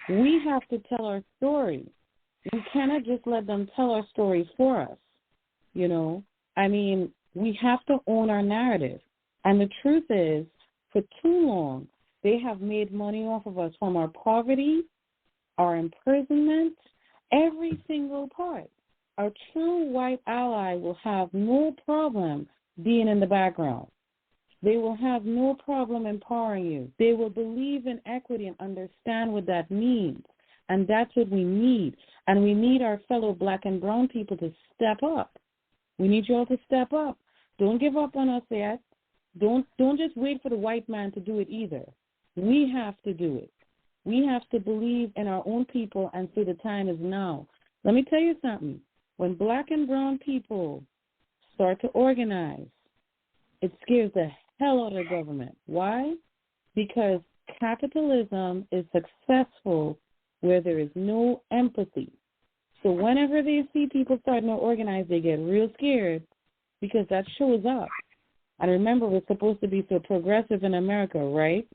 We have to tell our story. We cannot just let them tell our story for us. You know, I mean, we have to own our narrative. And the truth is, for too long, they have made money off of us from our poverty, our imprisonment, every single part. Our true white ally will have no problem being in the background. They will have no problem empowering you. They will believe in equity and understand what that means. And that's what we need. And we need our fellow black and brown people to step up. We need you all to step up. Don't give up on us yet. Don't just wait for the white man to do it either. We have to do it. We have to believe in our own people and say the time is now. Let me tell you something. When black and brown people start to organize, it scares the hell out of the government. Why? Because capitalism is successful where there is no empathy. So whenever they see people starting to organize, they get real scared because that shows up. And remember, we're supposed to be so progressive in America, right?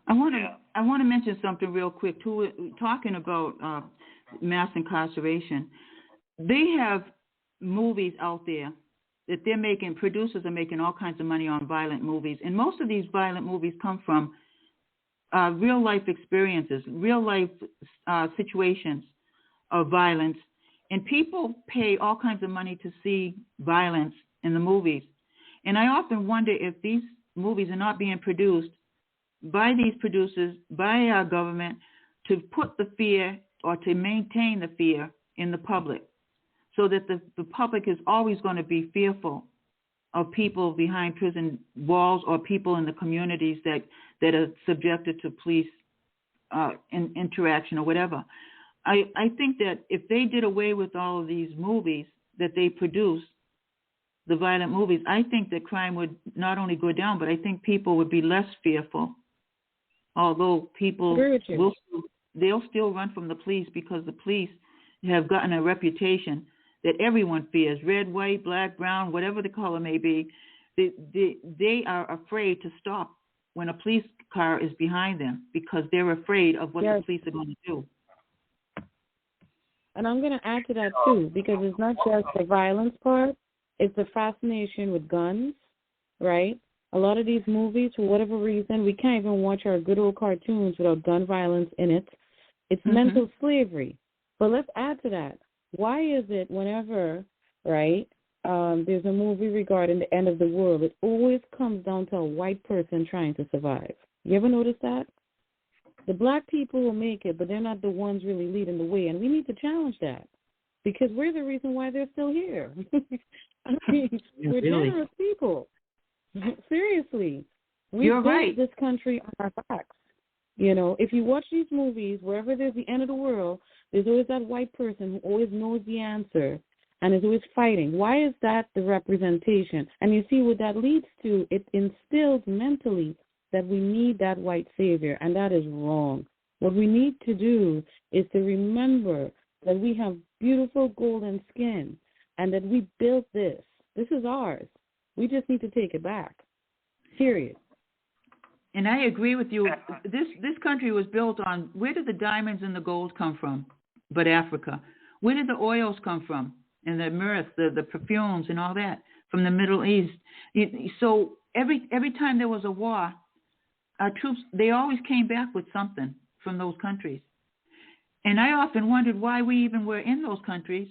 I want to mention something real quick too. Talking about mass incarceration, they have movies out there that they're making. Producers are making all kinds of money on violent movies, and most of these violent movies come from real life experiences, real life situations of violence, and people pay all kinds of money to see violence in the movies. And I often wonder if these movies are not being produced by these producers, by our government, to put the fear or to maintain the fear in the public, so that the public is always going to be fearful of people behind prison walls or people in the communities that are subjected to police interaction or whatever. I think that if they did away with all of these movies that they produce, the violent movies, I think that crime would not only go down, but I think people would be less fearful. Although people they'll still run from the police, because the police have gotten a reputation that everyone fears, red, white, black, brown, whatever the color may be. They are afraid to stop when a police car is behind them, because they're afraid of what the police are going to do. And I'm going to add to that, too, because it's not just the violence part. It's the fascination with guns, right? A lot of these movies, for whatever reason, we can't even watch our good old cartoons without gun violence in it. It's mental slavery. But let's add to that. Why is it whenever, right, there's a movie regarding the end of the world, it always comes down to a white person trying to survive? You ever notice that? The black people will make it, but they're not the ones really leading the way, and we need to challenge that, because we're the reason why they're still here. I mean, we're generous people. Seriously. We built this country on our backs. You know, if you watch these movies, wherever there's the end of the world, there's always that white person who always knows the answer and is always fighting. Why is that the representation? And you see what that leads to. It instills mentally that we need that white savior, and that is wrong. What we need to do is to remember that we have beautiful golden skin and that we built this. This is ours. We just need to take it back. Period. And I agree with you. This country was built on, where did the diamonds and the gold come from? But Africa. Where did the oils come from? And the myrrh, the perfumes and all that? From the Middle East. So every time there was a war, our troops, they always came back with something from those countries. And I often wondered why we even were in those countries,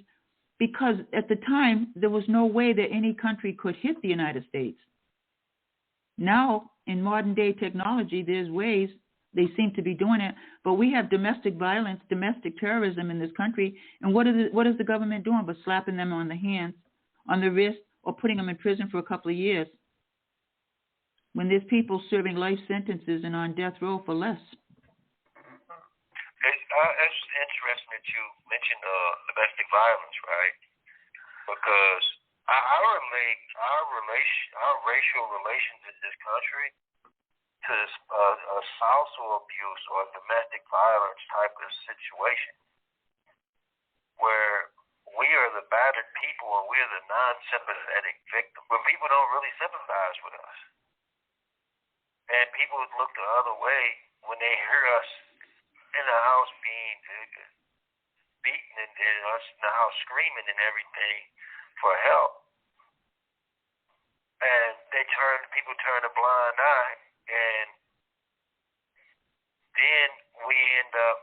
because at the time there was no way that any country could hit the United States. Now, in modern day technology, there's ways they seem to be doing it, but we have domestic violence, domestic terrorism in this country, and what is the government doing but slapping them on the hands, on the wrist, or putting them in prison for a couple of years, when there's people serving life sentences and on death row for less? It's interesting that you mentioned domestic violence, right? Because our racial relations in this country to a spousal abuse or domestic violence type of situation, where we are the battered people and we're the non-sympathetic victim, where people don't really sympathize with us. And people would look the other way when they hear us in the house being beaten and us in the house screaming and everything for help. And people turn a blind eye, and then we end up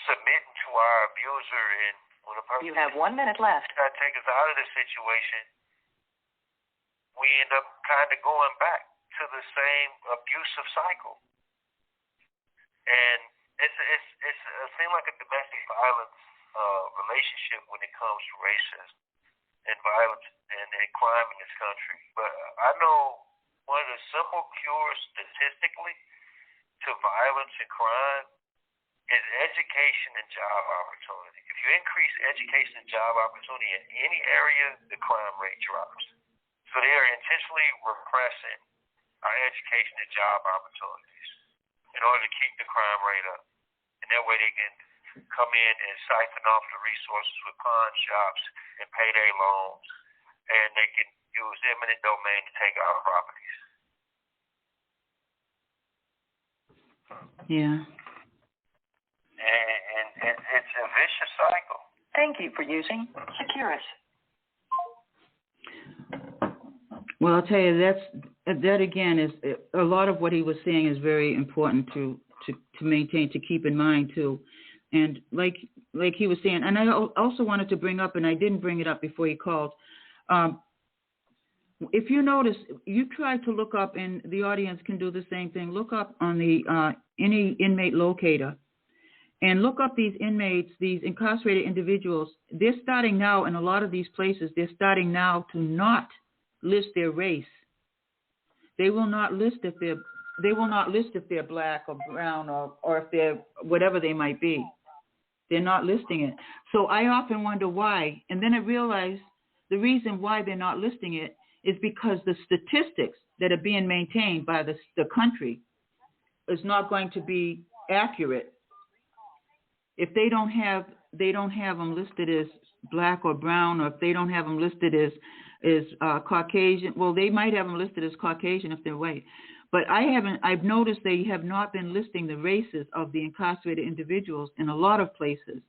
submitting to our abuser. And when a person, you have 1 minute left, try to take us out of the situation, we end up kind of going back to the same abusive cycle. And it seems like a domestic violence relationship when it comes to racism and violence and crime in this country. But I know one of the simple cures statistically to violence and crime is education and job opportunity. If you increase education and job opportunity in any area, the crime rate drops. So they are intentionally repressing our education and job opportunities in order to keep the crime rate up. And that way they can come in and siphon off the resources with pawn shops and payday loans, and they can use eminent domain to take our properties. Yeah. And it's a vicious cycle. Thank you for using Securus. Well, I'll tell you, that again a lot of what he was saying is very important to maintain, to keep in mind too. And like he was saying, and I also wanted to bring up, and I didn't bring it up before he called. If you notice, you try to look up, and the audience can do the same thing. Look up on the any inmate locator, and look up these inmates, these incarcerated individuals. They're starting now in a lot of these places. They're starting now to not list their race. They will not list if they're black or brown or if they're whatever they might be. They're not listing it. So I often wonder why. And then I realize the reason why they're not listing it is because the statistics that are being maintained by the country is not going to be accurate. If they don't have them listed as black or brown, or if they don't have them listed as Caucasian, well, they might have them listed as Caucasian if they're white. But I've noticed they have not been listing the races of the incarcerated individuals in a lot of places.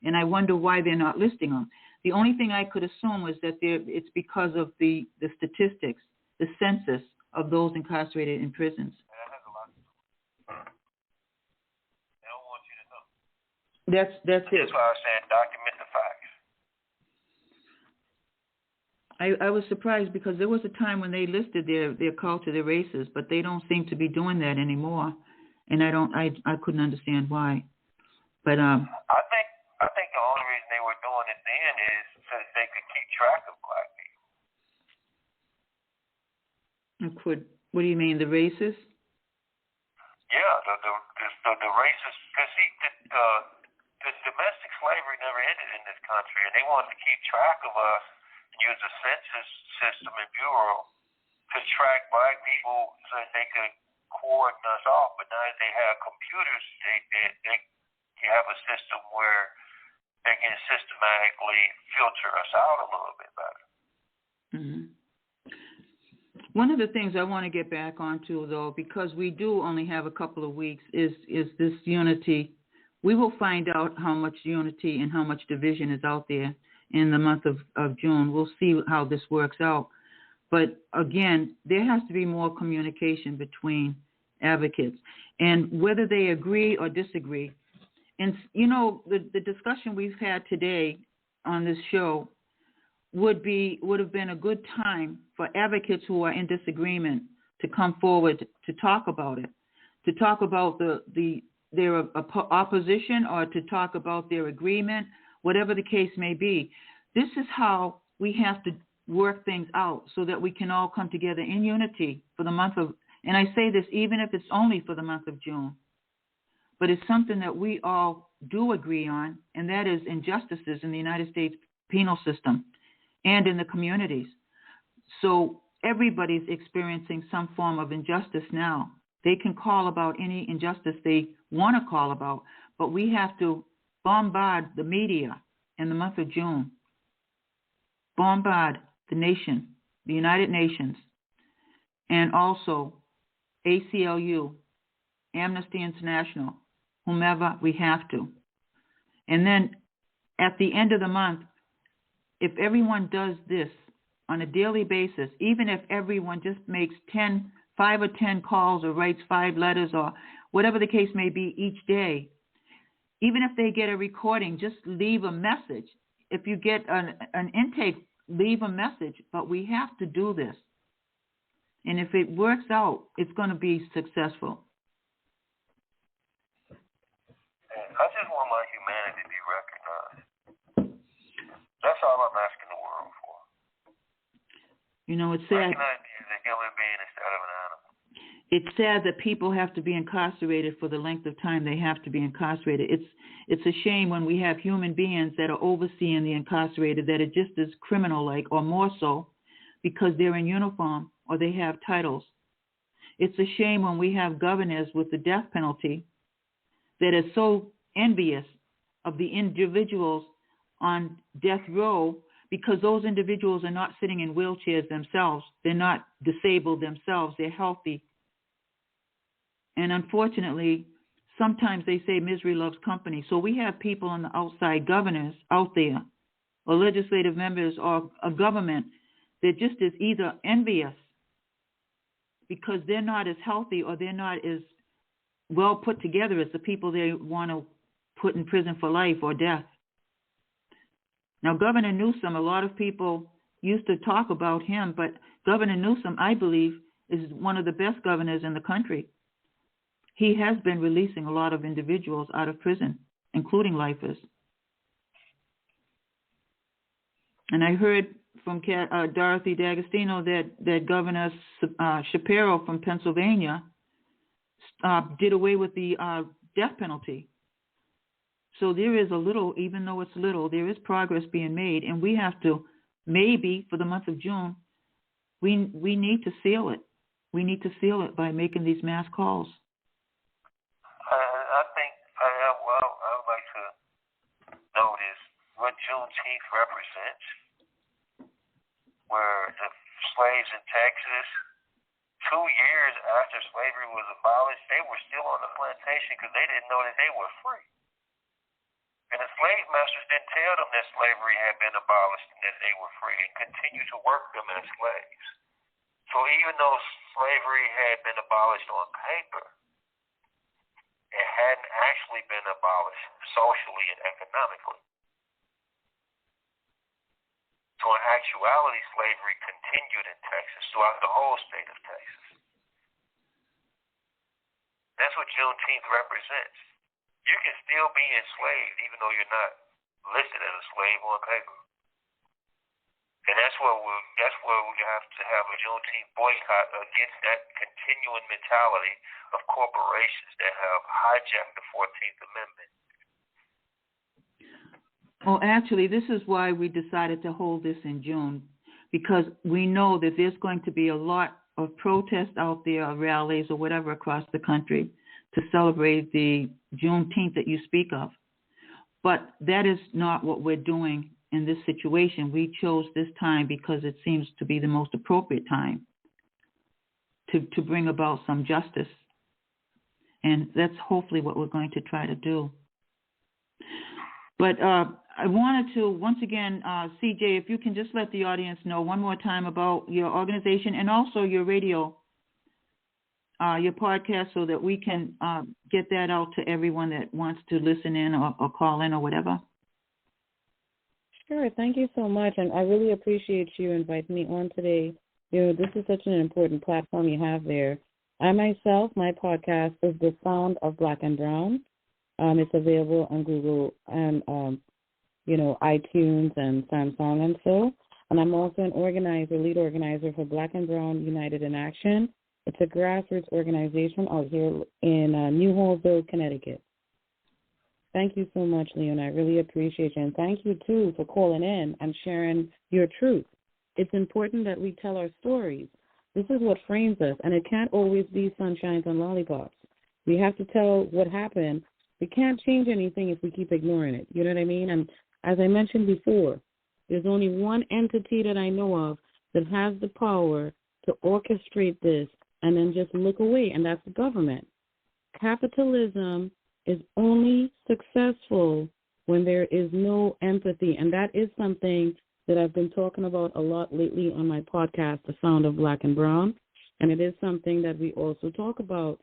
And I wonder why they're not listing them. The only thing I could assume was that it's because of the statistics, the census of those incarcerated in prisons. They don't want you to know. That's it. That's why I was saying document the facts. I was surprised because there was a time when they listed their culture, their races, but they don't seem to be doing that anymore, and I couldn't understand why. But I think the only reason they were doing it then is so that they could keep track of black people. What do you mean, the races? Yeah, the races. Because see, the domestic slavery never ended in this country, and they wanted to keep track of us. Use a census system and bureau to track black people so that they could coordinate us off. But now that they have computers, they have a system where they can systematically filter us out a little bit better. Mm-hmm. One of the things I want to get back onto, though, because we do only have a couple of weeks, is this unity. We will find out how much unity and how much division is out there in the month of June. We'll see how this works out. But again, there has to be more communication between advocates, and whether they agree or disagree. And, you know, the discussion we've had today on this show would have been a good time for advocates who are in disagreement to come forward to talk about it, to talk about their opposition, or to talk about their agreement, whatever the case may be. This is how we have to work things out so that we can all come together in unity for the month of, and I say this even if it's only for the month of June, but it's something that we all do agree on, and that is injustices in the United States penal system and in the communities. So everybody's experiencing some form of injustice now. They can call about any injustice they want to call about, but we have to bombard the media in the month of June, bombard the nation, the United Nations, and also ACLU, Amnesty International, whomever we have to. And then at the end of the month, if everyone does this on a daily basis, even if everyone just makes 5 or 10 calls or writes 5 letters or whatever the case may be each day, even if they get a recording, just leave a message. If you get an intake, leave a message. But we have to do this. And if it works out, it's going to be successful. I just want my humanity to be recognized. That's all I'm asking the world for. You know, it's sad. Recognize me as a human being instead of an animal. It's sad that people have to be incarcerated for the length of time they have to be incarcerated. It's a shame when we have human beings that are overseeing the incarcerated that are just as criminal-like or more so because they're in uniform or they have titles. It's a shame when we have governors with the death penalty that are so envious of the individuals on death row because those individuals are not sitting in wheelchairs themselves. They're not disabled themselves. They're healthy. And unfortunately, sometimes they say misery loves company. So we have people on the outside, governors out there, or legislative members, or a government that just is either envious because they're not as healthy or they're not as well put together as the people they want to put in prison for life or death. Now, Governor Newsom, a lot of people used to talk about him, but Governor Newsom, I believe, is one of the best governors in the country. He has been releasing a lot of individuals out of prison, including lifers. And I heard from Dorothy D'Agostino that Governor Shapiro from Pennsylvania did away with the death penalty. So there is a little, even though it's little, there is progress being made, and we have to, maybe for the month of June, we need to seal it. We need to seal it by making these mass calls. I think I would like to notice what Juneteenth represents, where the slaves in Texas, 2 years after slavery was abolished, they were still on the plantation because they didn't know that they were free. And the slave masters didn't tell them that slavery had been abolished and that they were free, and continued to work them as slaves. So even though slavery had been abolished on paper, it hadn't actually been abolished socially and economically. So in actuality, slavery continued in Texas throughout the whole state of Texas. That's what Juneteenth represents. You can still be enslaved even though you're not listed as a slave on paper. And that's where we have to have a Juneteenth boycott against that continuing mentality of corporations that have hijacked the 14th Amendment. Well, actually, this is why we decided to hold this in June, because we know that there's going to be a lot of protests out there, or rallies or whatever across the country to celebrate the Juneteenth that you speak of. But that is not what we're doing in this situation. We chose this time because it seems to be the most appropriate time to bring about some justice. And that's hopefully what we're going to try to do. But I wanted to, once again, CJ, if you can just let the audience know one more time about your organization and also your radio, your podcast, so that we can get that out to everyone that wants to listen in or call in or whatever. Sure. Thank you so much. And I really appreciate you inviting me on today. You know, this is such an important platform you have there. I myself, my podcast is The Sound of Black and Brown. It's available on Google and, iTunes and Samsung and so. And I'm also an lead organizer for Black and Brown United in Action. It's a grassroots organization out here in New Hallsville, Connecticut. Thank you so much, Leon. I really appreciate you. And thank you, too, for calling in and sharing your truth. It's important that we tell our stories. This is what frames us, and it can't always be sunshines and lollipops. We have to tell what happened. We can't change anything if we keep ignoring it. You know what I mean? And as I mentioned before, there's only one entity that I know of that has the power to orchestrate this and then just look away, and that's the government. Capitalism is only successful when there is no empathy, and that is something that I've been talking about a lot lately on my podcast, The Sound of Black and Brown, and it is something that we also talk about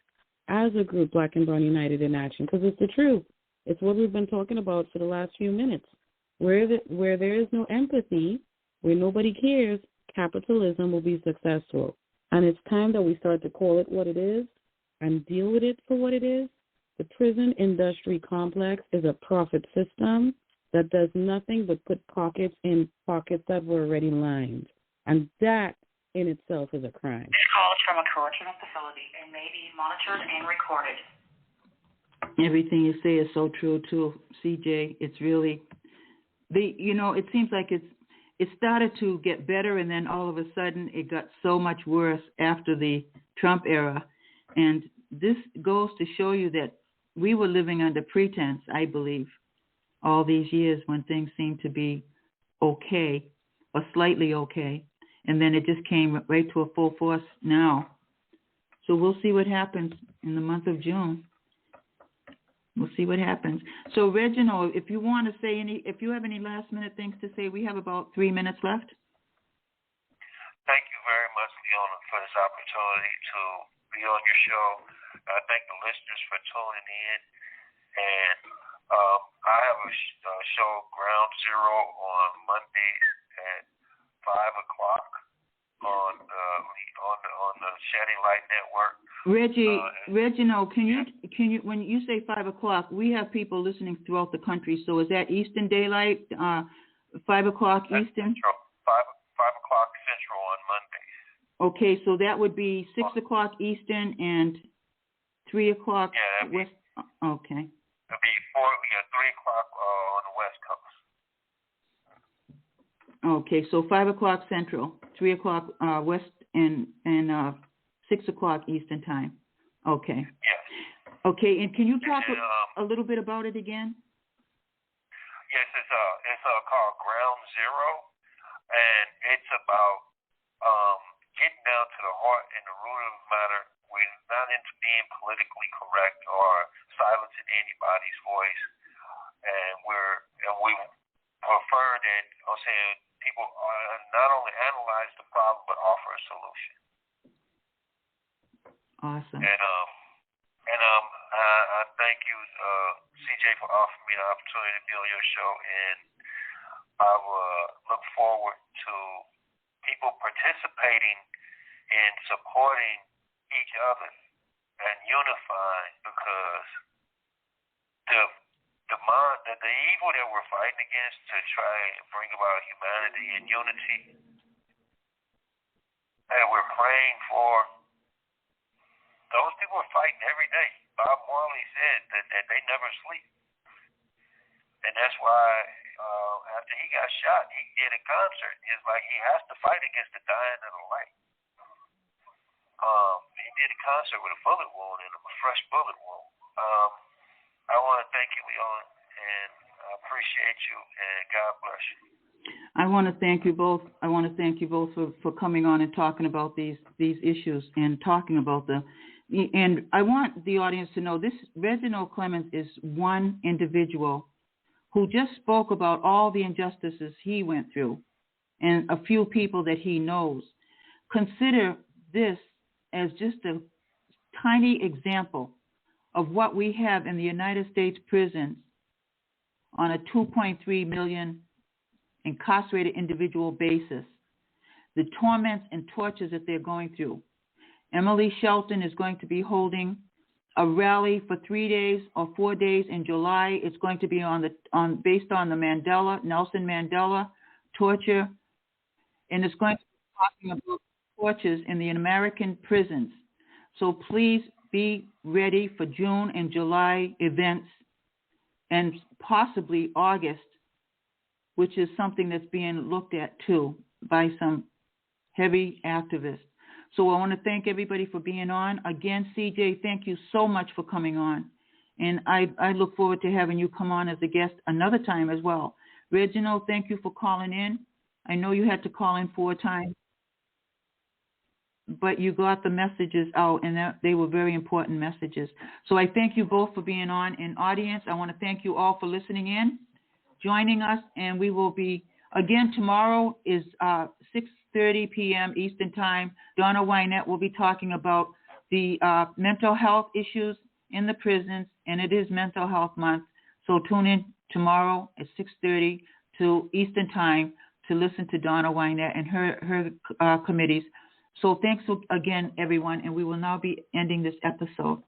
as a group, Black and Brown United in Action, because it's the truth. It's what we've been talking about for the last few minutes. Where there is no empathy, where nobody cares, capitalism will be successful. And it's time that we start to call it what it is and deal with it for what it is. The prison industry complex is a profit system that does nothing but put pockets in pockets that were already lined. And that in itself is a crime. This call is from a correctional facility and may be monitored and recorded. Everything you say is so true, too, CJ. It's really, it seems like it started to get better, and then all of a sudden it got so much worse after the Trump era. And this goes to show you that we were living under pretense, I believe, all these years when things seemed to be okay or slightly okay. And then it just came right to a full force now. So we'll see what happens in the month of June. We'll see what happens. So, Reginald, if you want to say if you have any last minute things to say, we have about 3 minutes left. Thank you very much, for this opportunity to be on your show. I thank the listeners for tuning in. And I have a show, Ground Zero, on Mondays at 5 o'clock on the Shedding Light Network. Reginald, can you when you say 5 o'clock, we have people listening throughout the country. So is that Eastern Daylight? 5 o'clock Eastern? Central, 5 o'clock Central on Mondays. Okay, so that would be 6 o'clock Eastern and 3 o'clock West. Okay. It'll be 3 o'clock on the West Coast. Okay, so 5 o'clock Central, 3 o'clock West, and 6 o'clock Eastern time. Okay. Yes. Okay, and can you talk a little bit about it again? Yes, it's called Ground Zero, and it's about getting down to the heart and the root of the matter. We're not into being politically correct or silencing anybody's voice, and we prefer that people not only analyze the problem but offer a solution. Awesome. And I thank you, CJ, for offering me the opportunity to be on your show, and I will look forward to people participating in supporting each other and unifying, because the evil that we're fighting against to try and bring about humanity and unity that we're praying for, those people are fighting every day. Bob Marley said that they never sleep. And that's why after he got shot, he did a concert. It's like he has to fight against the dying of the light. He did a concert with a bullet wound in him, a fresh bullet wound. I want to thank you, Leon, and I appreciate you, and God bless you. I want to thank you both. I want to thank you both for coming on and talking about these issues and talking about and I want the audience to know this. Reginald Clemens is one individual who just spoke about all the injustices he went through and a few people that he knows. Consider this as just a tiny example of what we have in the United States prisons on a 2.3 million incarcerated individual basis, the torments and tortures that they're going through. Emily Shelton is going to be holding a rally for 3 days or 4 days in July. It's going to be based on the Nelson Mandela torture, and it's going to be talking about tortures in the American prisons. So please be ready for June and July events, and possibly August, which is something that's being looked at too by some heavy activists. So I want to thank everybody for being on. Again, CJ, thank you so much for coming on. And I look forward to having you come on as a guest another time as well. Reginald, thank you for calling in. I know you had to call in 4 times, but you got the messages out, and they were very important messages. So I thank you both for being on. And audience, I want to thank you all for listening in, joining us, and we will be, again, tomorrow is 6:30 p.m. Eastern Time. Donna Wynette will be talking about the mental health issues in the prisons, and it is Mental Health Month. So tune in tomorrow at 6:30 to Eastern Time to listen to Donna Wynette and her committees. So thanks again, everyone, and we will now be ending this episode.